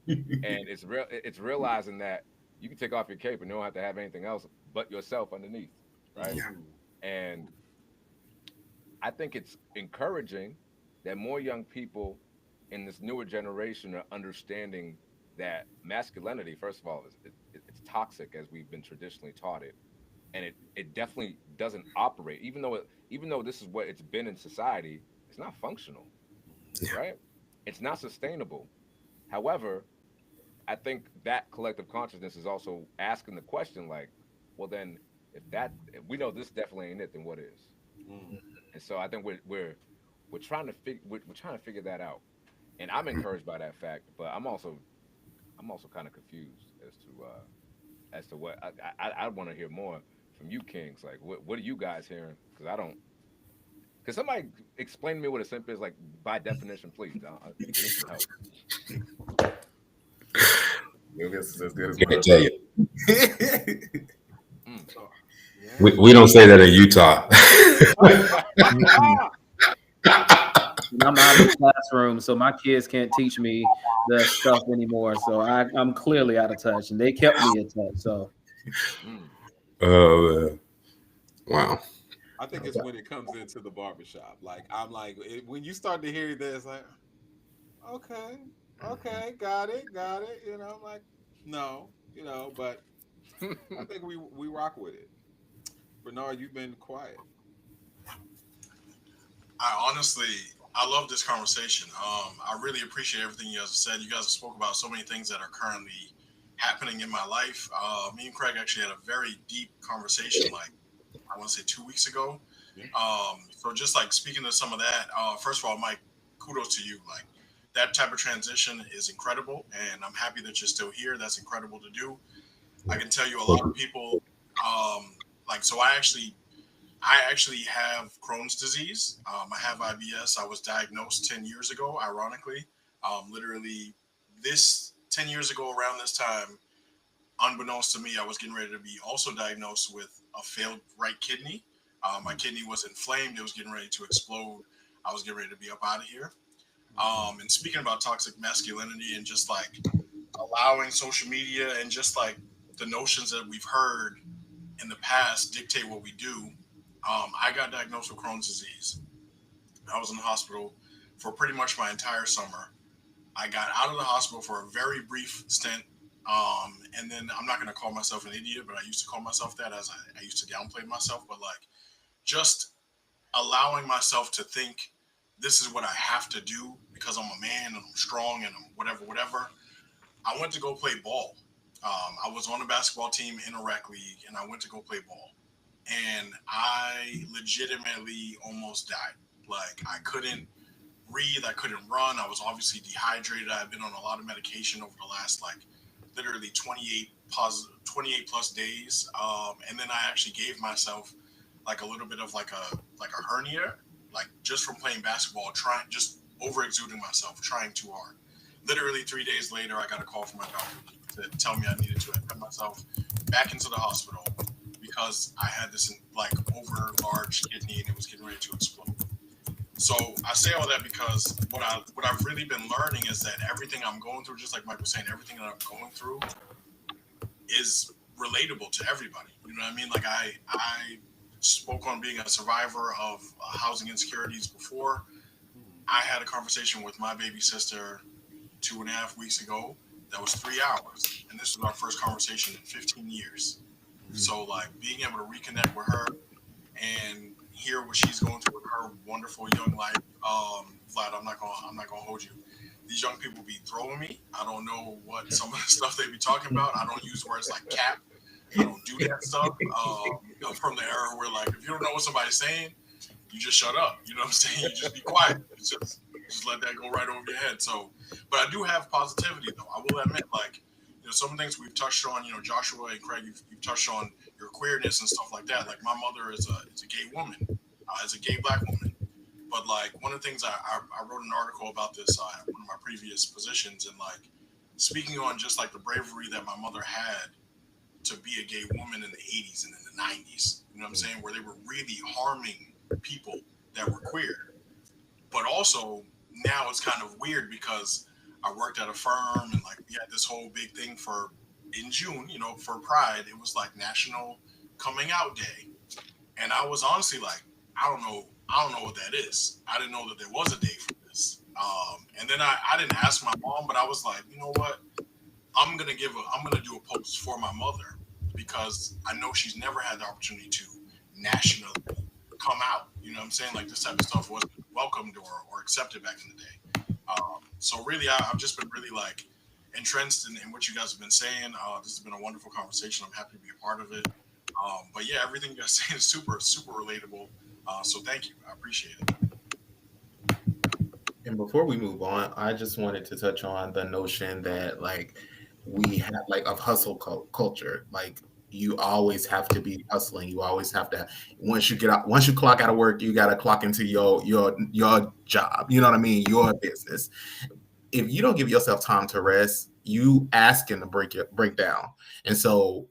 Speaker 5: And it's realizing that you can take off your cape and you don't have to have anything else but yourself underneath, right? Yeah. And I think it's encouraging that more young people in this newer generation are understanding that masculinity, first of all, it's toxic as we've been traditionally taught it, and it definitely doesn't operate. Even though this is what it's been in society, it's not functional, right? It's not sustainable. However, I think that collective consciousness is also asking the question, like, well, then if we know this definitely ain't it, then what is? And so I think we're trying to figure that out, and I'm encouraged by that fact, but I'm also kind of confused as to what I want to hear more from you, Kings. Like, what are you guys hearing? Because I don't. Could somebody explain to me what a simp is, like by definition, please? I need some help.
Speaker 6: Can't tell you. We don't say that in Utah.
Speaker 4: I'm out of the classroom, so my kids can't teach me the stuff anymore. So I'm clearly out of touch, and they kept me in touch. So,
Speaker 6: wow.
Speaker 1: I think it's when it comes into the barbershop. Like I'm like when you start to hear this, like Okay. Okay. Got it. Got it. I'm like, no, but I think we rock with it. Bernard, you've been quiet.
Speaker 2: I honestly, I love this conversation. I really appreciate everything you guys have said. You guys have spoke about so many things that are currently happening in my life. Me and Craig actually had a very deep conversation, like I want to say 2 weeks ago.
Speaker 1: Yeah.
Speaker 2: So just like speaking to some of that, first of all, Mike, kudos to you. Like that type of transition is incredible, and I'm happy that you're still here. That's incredible to do. I can tell you a lot of people, like so. I actually have Crohn's disease. I have IBS. I was diagnosed 10 years ago, ironically. Literally, this 10 years ago, around this time, unbeknownst to me, I was getting ready to be also diagnosed with a failed right kidney. My kidney was inflamed. It was getting ready to explode. I was getting ready to be up out of here. And speaking about toxic masculinity and just like allowing social media and just like the notions that we've heard in the past dictate what we do. I got diagnosed with Crohn's disease. I was in the hospital for pretty much my entire summer. I got out of the hospital for a very brief stint. And then I'm not going to call myself an idiot, but I used to call myself that as I used to downplay myself. But like just allowing myself to think this is what I have to do because I'm a man and I'm strong and I'm whatever, whatever. I went to go play ball. I was on a basketball team in a rec league and I went to go play ball. And I legitimately almost died. Like I couldn't breathe, I couldn't run. I was obviously dehydrated. I had been on a lot of medication over the last like literally 28 plus days. And then I actually gave myself like a little bit of like a hernia, like just from playing basketball, trying just over exuding myself, trying too hard. Literally 3 days later, I got a call from my doctor to tell me I needed to admit myself back into the hospital because I had this like over large kidney and it was getting ready to explode. So I say all that because what I've really been learning is that everything I'm going through, just like Mike was saying, everything that I'm going through is relatable to everybody. You know what I mean? Like I spoke on being a survivor of housing insecurities before. I had a conversation with my baby sister 2.5 weeks ago. That was 3 hours, and this was our first conversation in 15 years. So like being able to reconnect with her and hear what she's going through with her wonderful young life. Vlad, I'm not gonna hold you. These young people be throwing me. I don't know what some of the stuff they be talking about. I don't use words like cap. I don't do that stuff. I'm from the era where like if you don't know what somebody's saying, you just shut up. You know what I'm saying? You just be quiet. It's just let that go right over your head. So, but I do have positivity though. I will admit, like, some things we've touched on. Joshua and Craig, you've touched on your queerness and stuff like that. Like my mother is a gay woman, is a gay black woman. But like one of the things I wrote an article about this at one of my previous positions, and like speaking on just like the bravery that my mother had to be a gay woman in the 80s and in the 90s. You know what I'm saying? Where they were really harming people that were queer. But also now it's kind of weird because I worked at a firm and like we had this whole big thing in June, for Pride. It was like National Coming Out Day. And I was honestly like, I don't know what that is. I didn't know that there was a day for this. And then I didn't ask my mom, but I was like, you know what? I'm gonna do a post for my mother because I know she's never had the opportunity to nationally come out. You know what I'm saying? Like this type of stuff wasn't welcomed or accepted back in the day. So really, I've just been really like entrenched in what you guys have been saying. This has been a wonderful conversation. I'm happy to be a part of it. But yeah, everything you guys say is super, super relatable. So thank you. I appreciate it.
Speaker 3: And before we move on, I just wanted to touch on the notion that like we have like of hustle culture. Like you always have to be hustling. You always have to once you clock out of work, you gotta clock into your job. You know what I mean? Your business. If you don't give yourself time to rest, you asking to break down. And so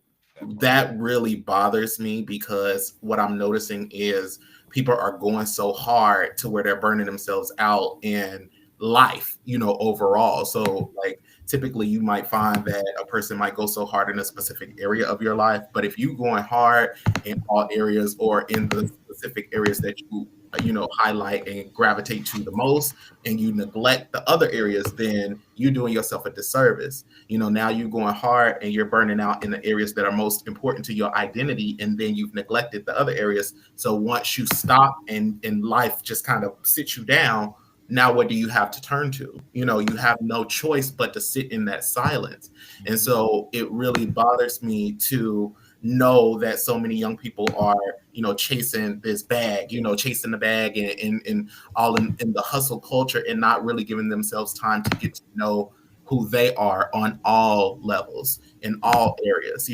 Speaker 3: that really bothers me because what I'm noticing is people are going so hard to where they're burning themselves out in life, overall. So like typically you might find that a person might go so hard in a specific area of your life, but if you going hard in all areas or in the specific areas that you highlight and gravitate to the most, and you neglect the other areas, then you're doing yourself a disservice. Now you're going hard and you're burning out in the areas that are most important to your identity, and then you've neglected the other areas. So once you stop and life just kind of sits you down, now what do you have to turn to? You have no choice but to sit in that silence. And so it really bothers me to know that so many young people are chasing this bag, chasing the bag, and all in the hustle culture, and not really giving themselves time to get to know who they are on all levels, in all areas,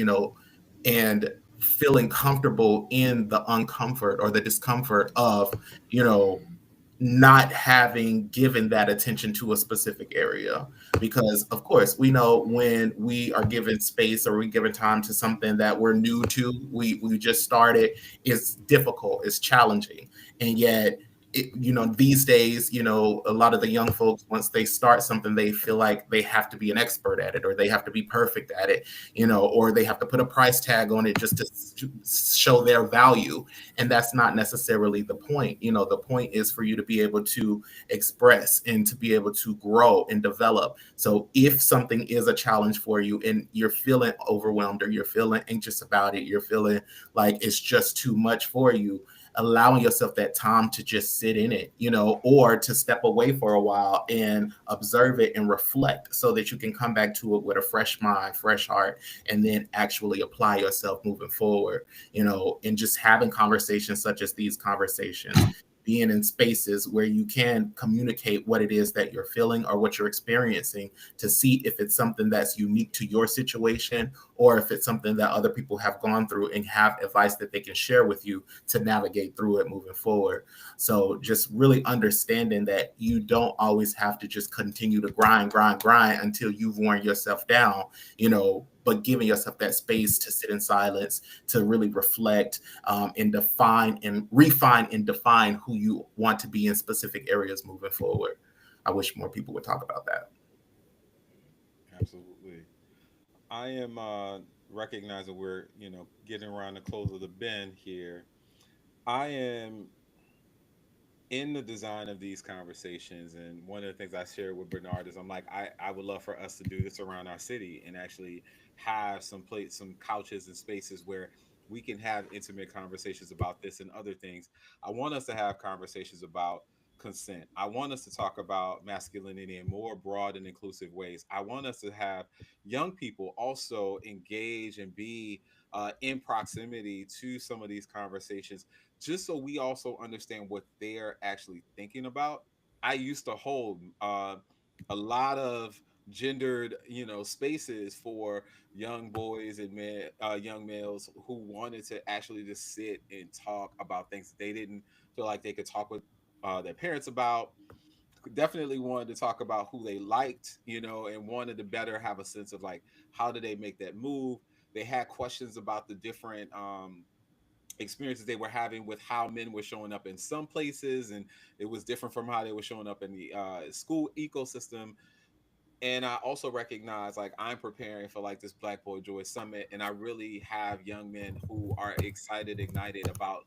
Speaker 3: and feeling comfortable in the uncomfort or the discomfort of not having given that attention to a specific area. Because of course we know when we are given space or we given time to something that we're new to, we just started, it's difficult, it's challenging. And yet these days, a lot of the young folks, once they start something, they feel like they have to be an expert at it, or they have to be perfect at it, or they have to put a price tag on it just to show their value. And that's not necessarily the point. The point is for you to be able to express and to be able to grow and develop. So if something is a challenge for you and you're feeling overwhelmed, or you're feeling anxious about it, you're feeling like it's just too much for you, allowing yourself that time to just sit in it, or to step away for a while and observe it and reflect, so that you can come back to it with a fresh mind, fresh heart, and then actually apply yourself moving forward, and just having conversations such as these conversations, being in spaces where you can communicate what it is that you're feeling or what you're experiencing, to see if it's something that's unique to your situation, or if it's something that other people have gone through and have advice that they can share with you to navigate through it moving forward. So just really understanding that you don't always have to just continue to grind until you've worn yourself down, but giving yourself that space to sit in silence, to really reflect, and define and refine and define who you want to be in specific areas moving forward. I wish more people would talk about that.
Speaker 1: Absolutely. I am recognizing we're, getting around the close of the bend here. I am in the design of these conversations, and one of the things I shared with Bernard is I'm like, I would love for us to do this around our city and actually have some couches and spaces where we can have intimate conversations about this and other things. I want us to have conversations about consent. I want us to talk about masculinity in more broad and inclusive ways. I want us to have young people also engage and be in proximity to some of these conversations, just so we also understand what they're actually thinking about. I used to hold a lot of gendered, spaces for young boys and young males who wanted to actually just sit and talk about things they didn't feel like they could talk with their parents about. Definitely wanted to talk about who they liked, and wanted to better have a sense of like, how do they make that move. They had questions about the different experiences they were having with how men were showing up in some places, and it was different from how they were showing up in the school ecosystem. And I also recognize, like, I'm preparing for like this Black Boy Joy Summit, and I really have young men who are excited, ignited about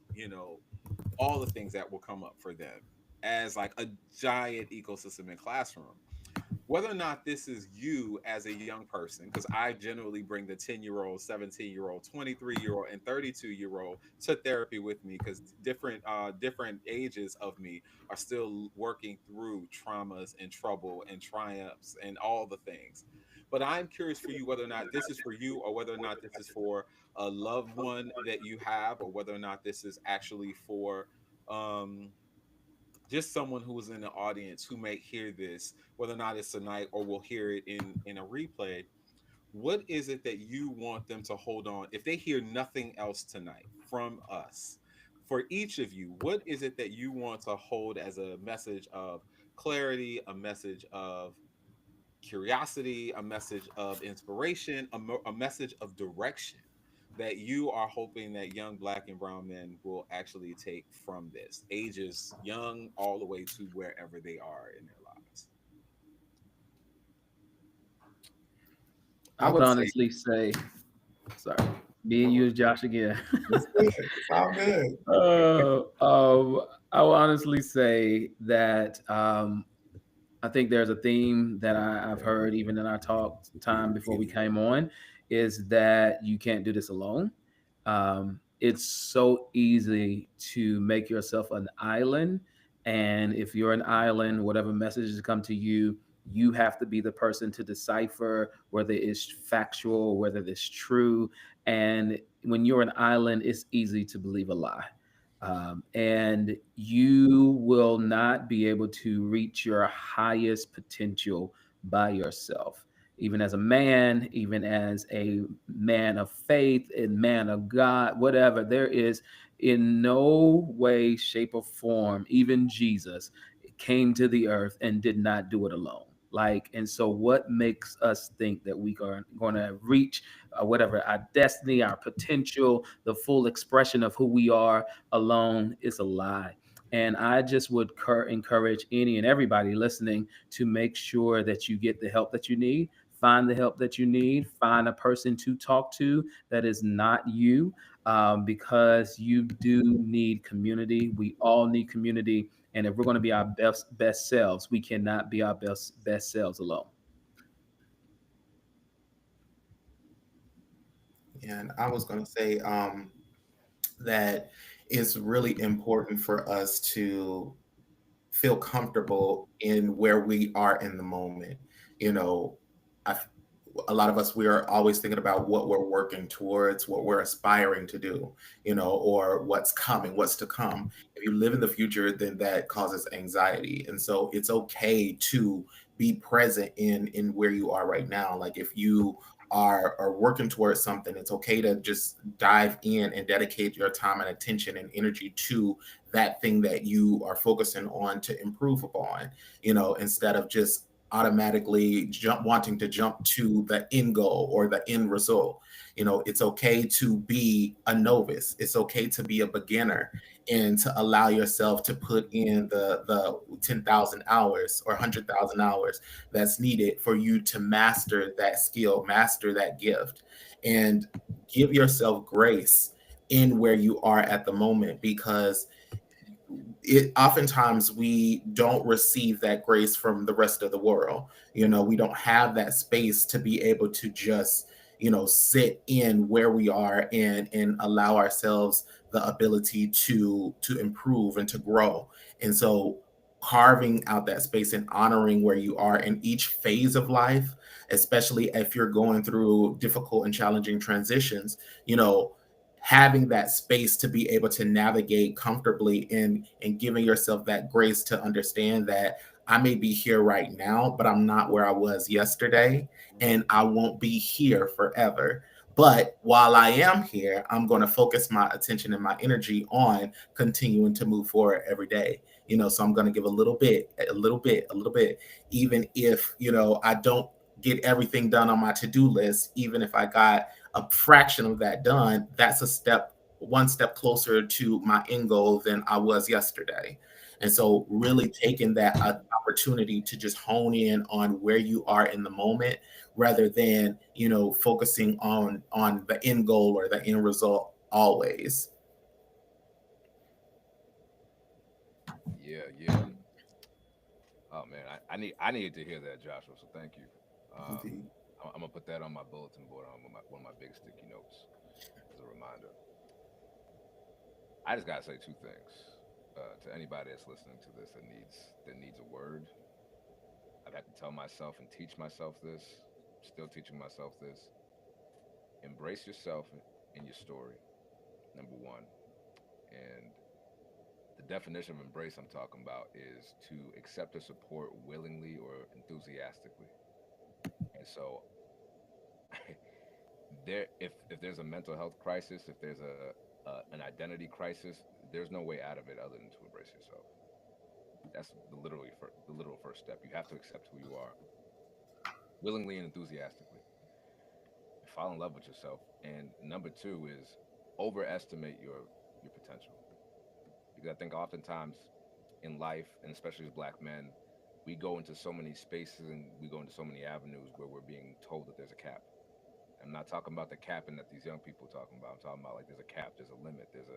Speaker 1: all the things that will come up for them as like a giant ecosystem and classroom. Whether or not this is you as a young person, because I generally bring the 10-year-old, 17-year-old, 23-year-old, and 32-year-old to therapy with me, because different ages of me are still working through traumas and trouble and triumphs and all the things. But I'm curious for you whether or not this is for you, or whether or not this is for a loved one that you have, or whether or not this is actually for um just someone who is in the audience who may hear this, whether or not it's tonight or will hear it in a replay. What is it that you want them to hold on if they hear nothing else tonight from us? For each of you, what is it that you want to hold as a message of clarity, a message of curiosity, a message of inspiration, a message of direction that you are hoping that young Black and brown men will actually take from this, ages young all the way to wherever they are in their lives?
Speaker 4: I would honestly say, sorry, me and you, Josh, again.
Speaker 3: It's good. It's all good.
Speaker 4: uh, um, I will honestly say that I think there's a theme that I've heard even in our talk time before we came on, is that you can't do this alone. It's so easy to make yourself an island. And if you're an island, whatever messages come to you, you have to be the person to decipher whether it's factual, whether it's true. And when you're an island, it's easy to believe a lie. And you will not be able to reach your highest potential by yourself. Even as a man, even as a man of faith and man of God, whatever, there is in no way, shape, or form, even Jesus came to the earth and did not do it alone. Like, and so what makes us think that we are going to reach whatever our destiny, our potential, the full expression of who we are alone is a lie. And I just would encourage any and everybody listening to make sure that you get the help that you need. Find the help that you need. Find a person to talk to that is not you, because you do need community. We all need community. And if we're going to be our best selves, we cannot be our best selves alone.
Speaker 3: And I was going to say that it's really important for us to feel comfortable in where we are in the moment. You know, I, a lot of us, we are always thinking about what we're working towards, what we're aspiring to do, or what's coming, what's to come. If you live in the future, then that causes anxiety. And so it's okay to be present in where you are right now. Like if you are working towards something, it's okay to just dive in and dedicate your time and attention and energy to that thing that you are focusing on to improve upon, instead of just automatically wanting to jump to the end goal or the end result. It's okay to be a novice. It's okay to be a beginner and to allow yourself to put in the 10,000 hours or 100,000 hours that's needed for you to master that skill, master that gift, and give yourself grace in where you are at the moment, because it oftentimes we don't receive that grace from the rest of the world. We don't have that space to be able to just sit in where we are and allow ourselves the ability to improve and to grow. And so carving out that space and honoring where you are in each phase of life, especially if you're going through difficult and challenging transitions, you know having that space to be able to navigate comfortably and giving yourself that grace to understand that I may be here right now, but I'm not where I was yesterday, and I won't be here forever. But while I am here, I'm going to focus my attention and my energy on continuing to move forward every day. So I'm going to give a little bit, a little bit, a little bit, even if, I don't get everything done on my to-do list. Even if I got a fraction of that done, that's one step closer to my end goal than I was yesterday. And so really taking that opportunity to just hone in on where you are in the moment, rather than, focusing on the end goal or the end result always.
Speaker 5: Yeah, yeah. Oh man, I needed to hear that, Joshua. So thank you. Um, I'm gonna put that on my bulletin board on one of my big sticky notes as a reminder. I just gotta say two things to anybody that's listening to this that needs a word. I've had to tell myself and teach myself this. Still teaching myself this. Embrace yourself in your story. Number one, and the definition of embrace I'm talking about is to accept or support willingly or enthusiastically. And so if there's a mental health crisis, if there's an identity crisis, there's no way out of it other than to embrace yourself. That's the literal first step. You have to accept who you are willingly and enthusiastically. Fall in love with yourself. And number two is overestimate your potential. Because I think oftentimes in life, and especially as black men, we go into so many spaces and we go into so many avenues where we're being told that there's a cap. I'm not talking about the capping that these young people are talking about. I'm talking about like there's a cap, there's a limit, there's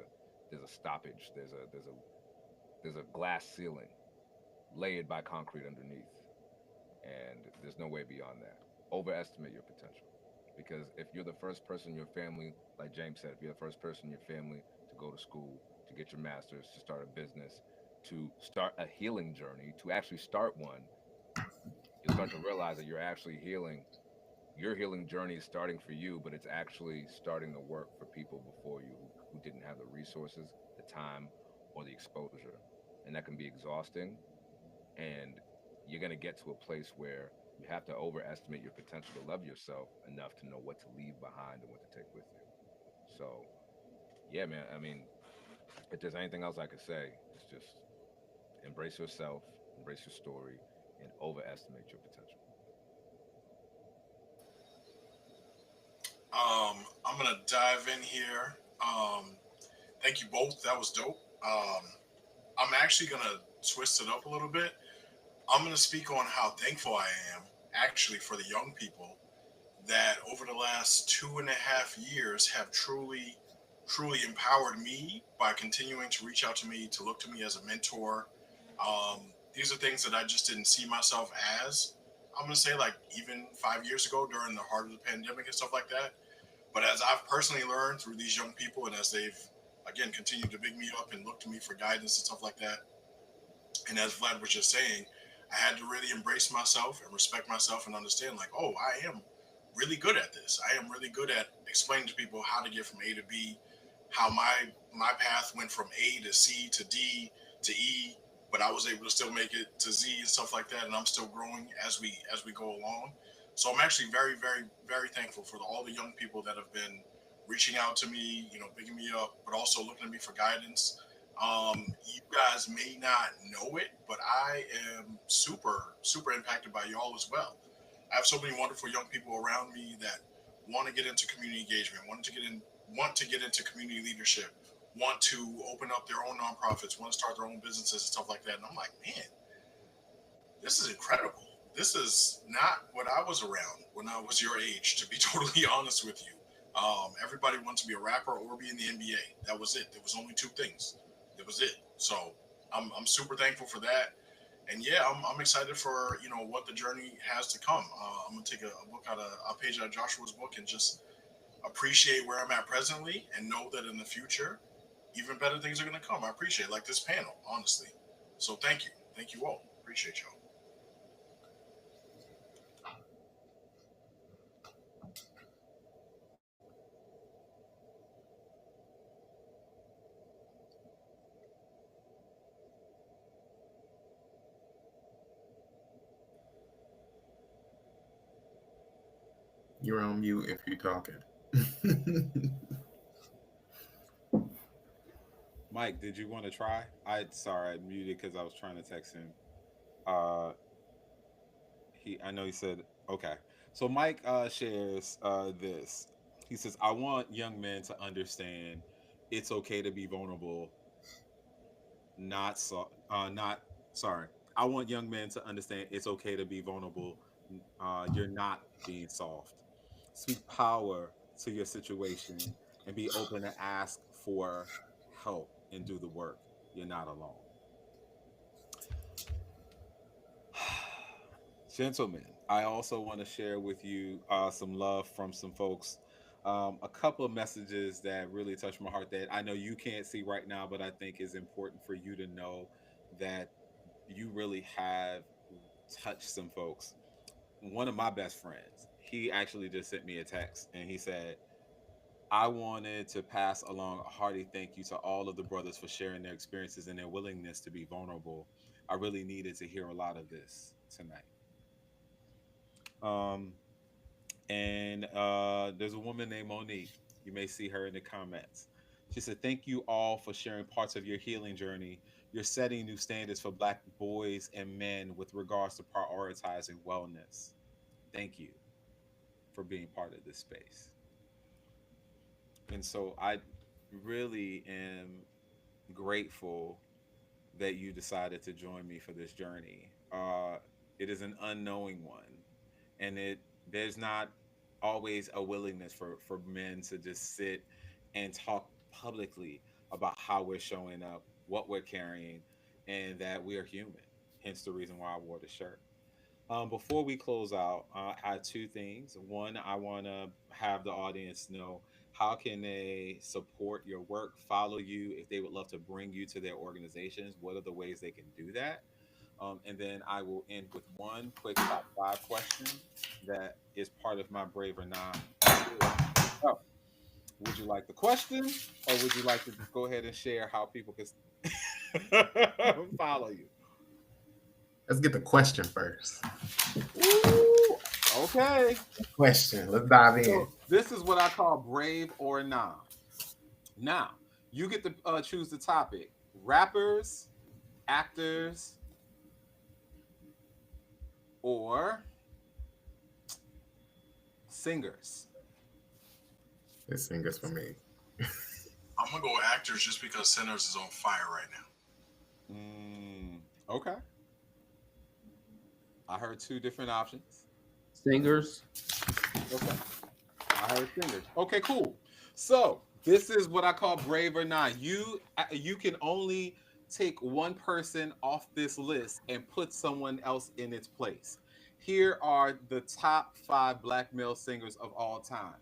Speaker 5: a stoppage, there's a there's a glass ceiling layered by concrete underneath, and there's no way beyond that. Overestimate your potential, because if you're the first person in your family, like James said, if you're the first person in your family to go to school, to get your master's, to start a business, to start a healing journey, to actually start one, you'll start to realize that you're actually healing. Your healing journey is starting for you, but it's actually starting to work for people before you who didn't have the resources, the time, or the exposure. And that can be exhausting. And you're going to get to a place where you have to overestimate your potential to love yourself enough to know what to leave behind and what to take with you. So, yeah, man, I mean, if there's anything else I could say, it's just embrace yourself, embrace your story, and overestimate your potential.
Speaker 2: I'm gonna dive in here. Thank you both. That was dope. I'm actually gonna twist it up a little bit. I'm gonna speak on how thankful I am actually for the young people that over the last 2.5 years have truly empowered me by continuing to reach out to me, to look to me as a mentor. These are things that I just didn't see myself as. I'm gonna say like even 5 years ago during the heart of the pandemic and stuff like that. But as I've personally learned through these young people, and as they've again continued to big me up and look to me for guidance and stuff like that, and as Vlad was just saying, I had to really embrace myself and respect myself and understand, like, oh, I am really good at this. I am really good at explaining to people how to get from A to B, how my path went from A to C to D to E, but I was able to still make it to Z and stuff like that, and I'm still growing as we go along. So I'm actually very, very, very thankful for all the young people that have been reaching out to me, bigging me up, but also looking at me for guidance. You guys may not know it, but I am super, super impacted by y'all as well. I have so many wonderful young people around me that want to get into community engagement, want to get into community leadership, want to open up their own nonprofits, want to start their own businesses and stuff like that. And I'm like, man, this is incredible. This is not what I was around when I was your age, to be totally honest with you. Everybody wanted to be a rapper or be in the NBA. That was it. There was only two things. That was it. So I'm super thankful for that. And yeah, I'm excited for what the journey has to come. I'm gonna take a book out of a page out of Joshua's book and just appreciate where I'm at presently and know that in the future, even better things are gonna come. I appreciate like this panel, honestly. So thank you all. Appreciate y'all.
Speaker 3: You're on mute if you're talking.
Speaker 1: Mike, did you want to try? I sorry, I muted because I was trying to text him. Uh, I know he said okay. So Mike shares this. He says, "I want young men to understand it's okay to be vulnerable, not so, not sorry. I want young men to understand it's okay to be vulnerable. You're not being soft. Speak power to your situation and be open to ask for help and do the work. You're not alone." Gentlemen, I also want to share with you some love from some folks. A couple of messages that really touched my heart that I know you can't see right now, but I think is important for you to know that you really have touched some folks. One of my best friends, he actually just sent me a text and he said, I wanted to pass along a hearty thank you to all of the brothers for sharing their experiences and their willingness to be vulnerable. I really needed to hear a lot of this tonight. Um, and there's a woman named Monique. You may see her in the comments. She said, "Thank you all for sharing parts of your healing journey. You're setting new standards for Black boys and men with regards to prioritizing wellness. Thank you for being part of this space." And so I really am grateful that you decided to join me for this journey. It is an unknowing one, and there's not always a willingness for men to just sit and talk publicly about how we're showing up, what we're carrying, and that we are human. Hence the reason why I wore the shirt. Before we close out, I had two things. One, I want to have the audience know how can they support your work, follow you if they would love to bring you to their organizations. What are the ways they can do that? And then I will end with one quick top five question that is part of my Brave or Not quiz. So, would you like the question, or would you like to just go ahead and share how people can follow you?
Speaker 3: Let's get the question first.
Speaker 1: Ooh, okay.
Speaker 3: Question. Let's dive in.
Speaker 1: So this is what I call brave or nah. Now, you get to choose the topic: rappers, actors, or singers.
Speaker 3: This singer's for me.
Speaker 2: I'm gonna go actors just because Sinners is on fire right now.
Speaker 1: Okay. I heard two different options.
Speaker 4: Singers.
Speaker 1: Okay. I heard singers. Okay, cool. So this is what I call brave or not. You can only take one person off this list and put someone else in its place. Here are the top five black male singers of all time,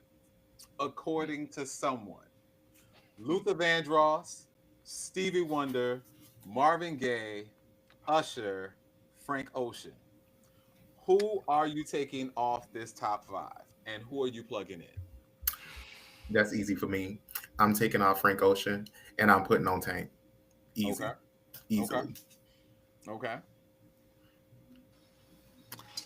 Speaker 1: according to someone: Luther Vandross, Stevie Wonder, Marvin Gaye, Usher, Frank Ocean. Who are you taking off this top five, and who are you plugging in?
Speaker 3: That's easy for me. I'm taking off Frank Ocean and I'm putting on Tank. Easy.
Speaker 1: Okay. Okay.
Speaker 3: Easily.
Speaker 1: Okay.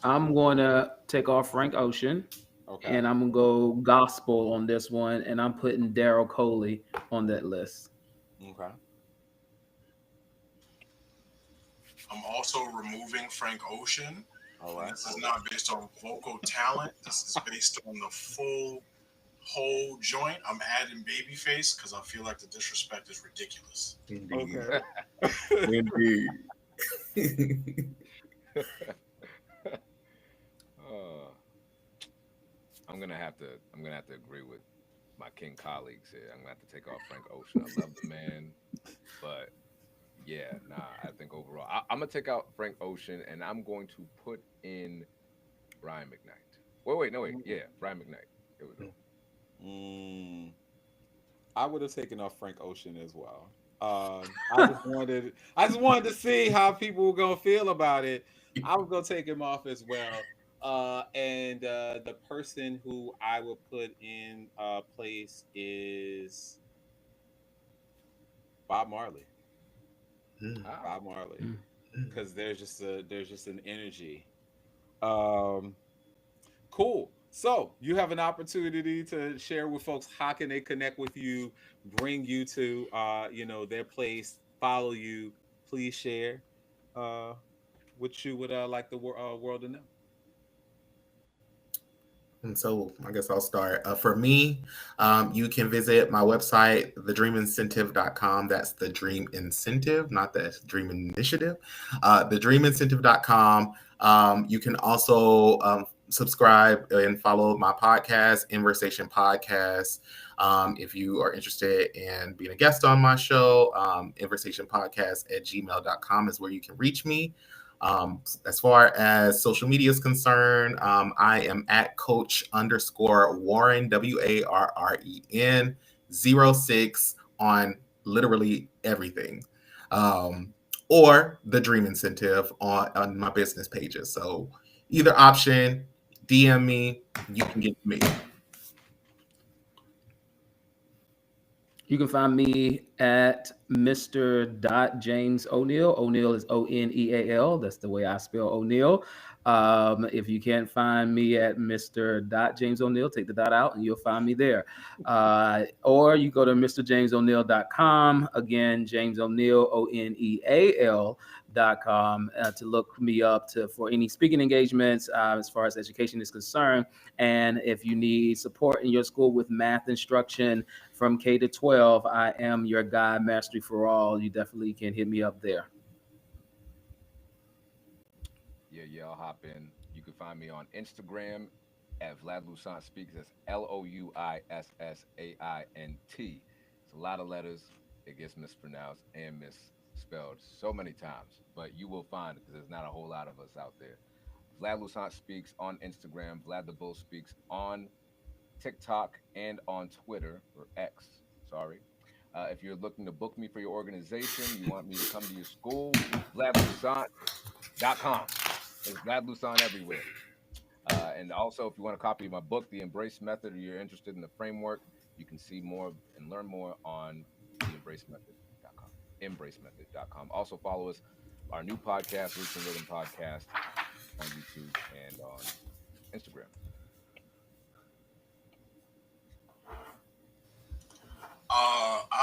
Speaker 4: I'm going to take off Frank Ocean,
Speaker 1: Okay.
Speaker 4: and I'm going to go gospel on this one, and I'm putting Daryl Coley on that list.
Speaker 1: Okay.
Speaker 2: I'm also removing Frank Ocean.
Speaker 1: All
Speaker 2: And
Speaker 1: right.
Speaker 2: this is not based on vocal talent. This is based on the full whole joint. I'm adding Babyface because I feel like the disrespect is ridiculous.
Speaker 3: Indeed.
Speaker 1: Okay.
Speaker 3: Indeed.
Speaker 5: Uh, I'm gonna have to agree with my king colleagues here. I'm gonna have to take off Frank Ocean. I love the man, but yeah, nah. I think overall, I'm gonna take out Frank Ocean, and I'm going to put in Brian McKnight. Wait, no, wait. Yeah, Brian McKnight. Here we go.
Speaker 1: Mm, I would have taken off Frank Ocean as well. I just wanted to see how people were gonna feel about it. I was gonna take him off as well. And the person who I will put in place is Bob Marley.
Speaker 5: Ah,
Speaker 1: Bob Marley,
Speaker 4: Mm.
Speaker 1: because there's just an energy. Um, Cool. So you have an opportunity to share with folks how can they connect with you, bring you to their place, follow you. Please share uh what you would like the world to know.
Speaker 3: And so I guess I'll start. For me, you can visit my website, thedreamincentive.com. That's the Dream Incentive, not the Dream Initiative. Thedreamincentive.com. You can also subscribe and follow my podcast, Inversation Podcast. If you are interested in being a guest on my show, inversationpodcast@gmail.com is where you can reach me. As far as social media is concerned, I am at coach_Warren, WARREN 06 on literally everything. Or the Dream Incentive on my business pages. So either option, DM me, you can get me.
Speaker 4: You can find me at Mr. James O'Neal. O'Neal is Oneal. That's the way I spell O'Neal. If you can't find me at Mr. James O'Neal, take the dot out and you'll find me there. Or you go to MrJamesO'Neal.com. Again, James O'Neal, Oneal.com, to look me up for any speaking engagements as far as education is concerned. And if you need support in your school with math instruction, from K to 12, I am your guide, Mastery for All. You definitely can hit me up there.
Speaker 5: yeah. I'll hop in. You can find me on Instagram at Vlad Lusant Speaks. That's LOUISSAINT. It's a lot of letters. It gets mispronounced and misspelled. spelled so many times, but you will find it because there's not a whole lot of us out there. Vlad Lusant speaks on Instagram. Vlad the Bull speaks on TikTok and on Twitter or X. Sorry. If you're looking to book me for your organization, you want me to come to your school, VladLusant.com. There's Vlad Lusant everywhere. And also, if you want a copy of my book, The Embrace Method, or you're interested in the framework, you can see more and learn more on theembracemethod.com. Embracemethod.com. Also, follow us, our new podcast, Roots and Rhythm Podcast, on YouTube and on Instagram.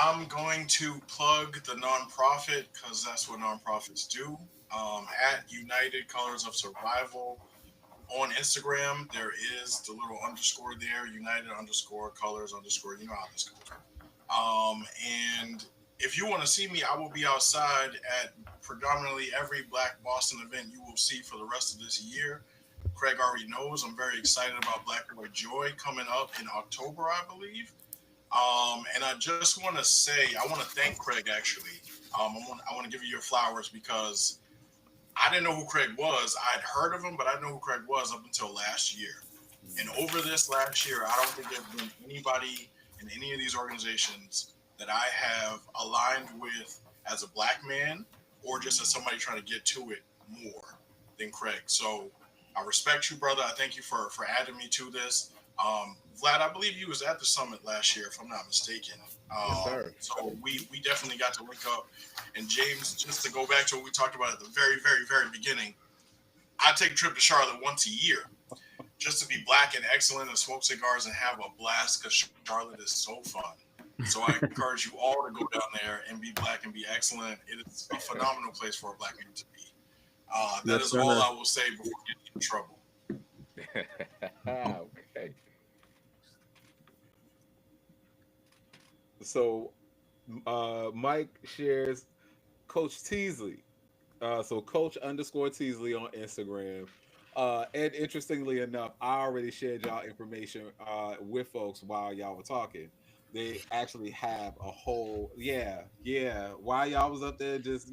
Speaker 2: I'm going to plug the nonprofit because that's what nonprofits do. At United Colors of Survival on Instagram, there is the little underscore there, United underscore Colors underscore. You know how this goes. And if you want to see me, I will be outside at predominantly every Black Boston event you will see for the rest of this year. Craig already knows. I'm very excited about Black Boy Joy coming up in October, I believe. And I just want to say, I want to thank Craig actually. I want to give you your flowers because I didn't know who Craig was. I'd heard of him, but I didn't know who Craig was up until last year. And over this last year, I don't think there's been anybody in any of these organizations that I have aligned with as a Black man or just as somebody trying to get to it more than Craig. So I respect you, brother. I thank you for adding me to this. Vlad, I believe you was at the summit last year, if I'm not mistaken.
Speaker 5: Yes, sir.
Speaker 2: So we definitely got to link up. And James, just to go back to what we talked about at the very, very, very beginning, I take a trip to Charlotte once a year just to be Black and excellent and smoke cigars and have a blast because Charlotte is so fun. So I encourage you all to go down there and be Black and be excellent. It is a phenomenal place for a Black man to be. That is all I will say before getting in trouble.
Speaker 5: Okay.
Speaker 1: So Mike shares Coach Teasley. So Coach underscore Teasley on Instagram. And interestingly enough, I already shared y'all information with folks while y'all were talking. They actually have a whole while y'all was up there just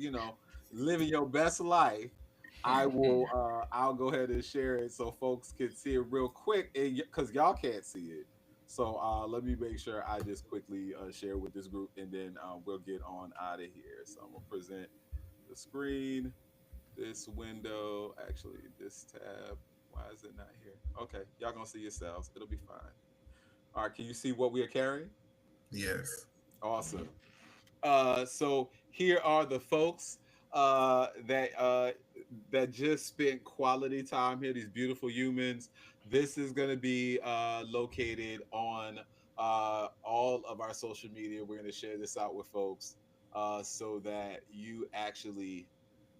Speaker 1: living your best life. I'll go ahead and share it so folks can see it real quick because y'all can't see it. So let me make sure I just quickly share with this group and then we'll get on out of here. So I'm gonna present the screen, this window, actually this tab. Why is it not here? Okay, y'all gonna see yourselves. It'll be fine. All right, can you see what we are carrying?
Speaker 3: Yes.
Speaker 1: Awesome. So here are the folks that just spent quality time here. These beautiful humans. This is going to be located on all of our social media. We're going to share this out with folks so that you actually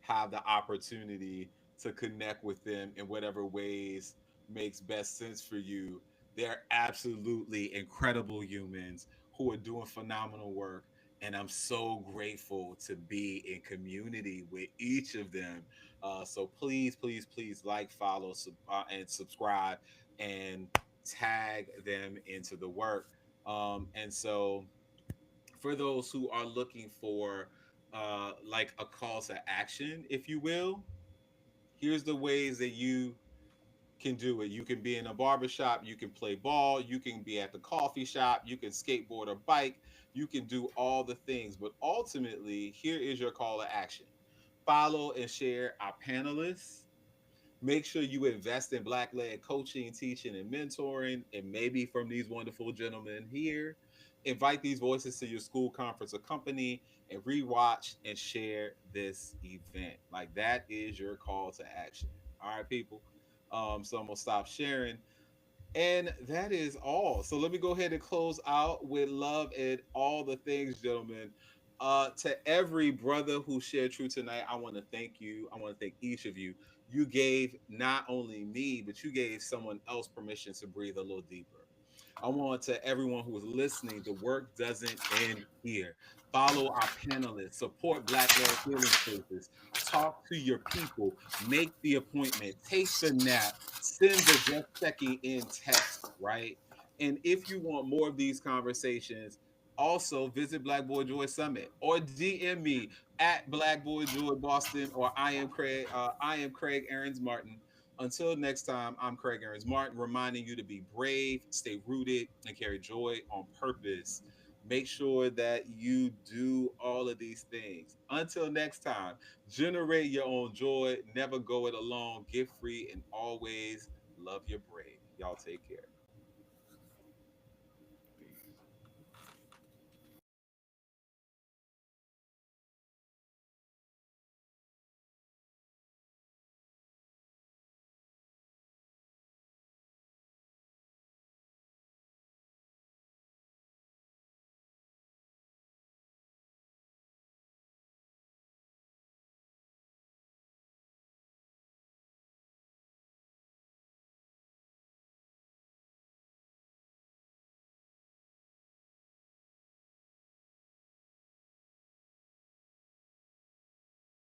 Speaker 1: have the opportunity to connect with them in whatever ways makes best sense for you. They're absolutely incredible humans who are doing phenomenal work, and I'm so grateful to be in community with each of them. So please, please, please like, follow, and subscribe, and tag them into the work. And so, for those who are looking for like a call to action, if you will, here's the ways that you can do it. You can be in a barbershop, you can play ball, you can be at the coffee shop, you can skateboard or bike, you can do all the things. But ultimately, here is your call to action. Follow and share our panelists. Make sure you invest in Black led coaching, teaching, and mentoring, and maybe from these wonderful gentlemen here. Invite these voices to your school, conference, or company, and rewatch and share this event. Like that is your call to action. All right, people. So I'm gonna stop sharing. And that is all. So let me go ahead and close out with love and all the things, gentlemen. To every brother who shared truth tonight, I want to thank you. I want to thank each of you. You gave not only me, but you gave someone else permission to breathe a little deeper. I want to everyone who is listening, the work doesn't end here. Follow our panelists, support Black led healing spaces, talk to your people, make the appointment, take the nap, send the just checking in text, right? And if you want more of these conversations, Also, visit Black Boy Joy Summit or DM me at Black Boy Joy Boston or I am Craig Aaron's Martin. Until next time, I'm Craig Aaron's Martin, reminding you to be brave, stay rooted, and carry joy on purpose. Make sure that you do all of these things. Until next time, generate your own joy, never go it alone, get free, and always love your brave. Y'all take care.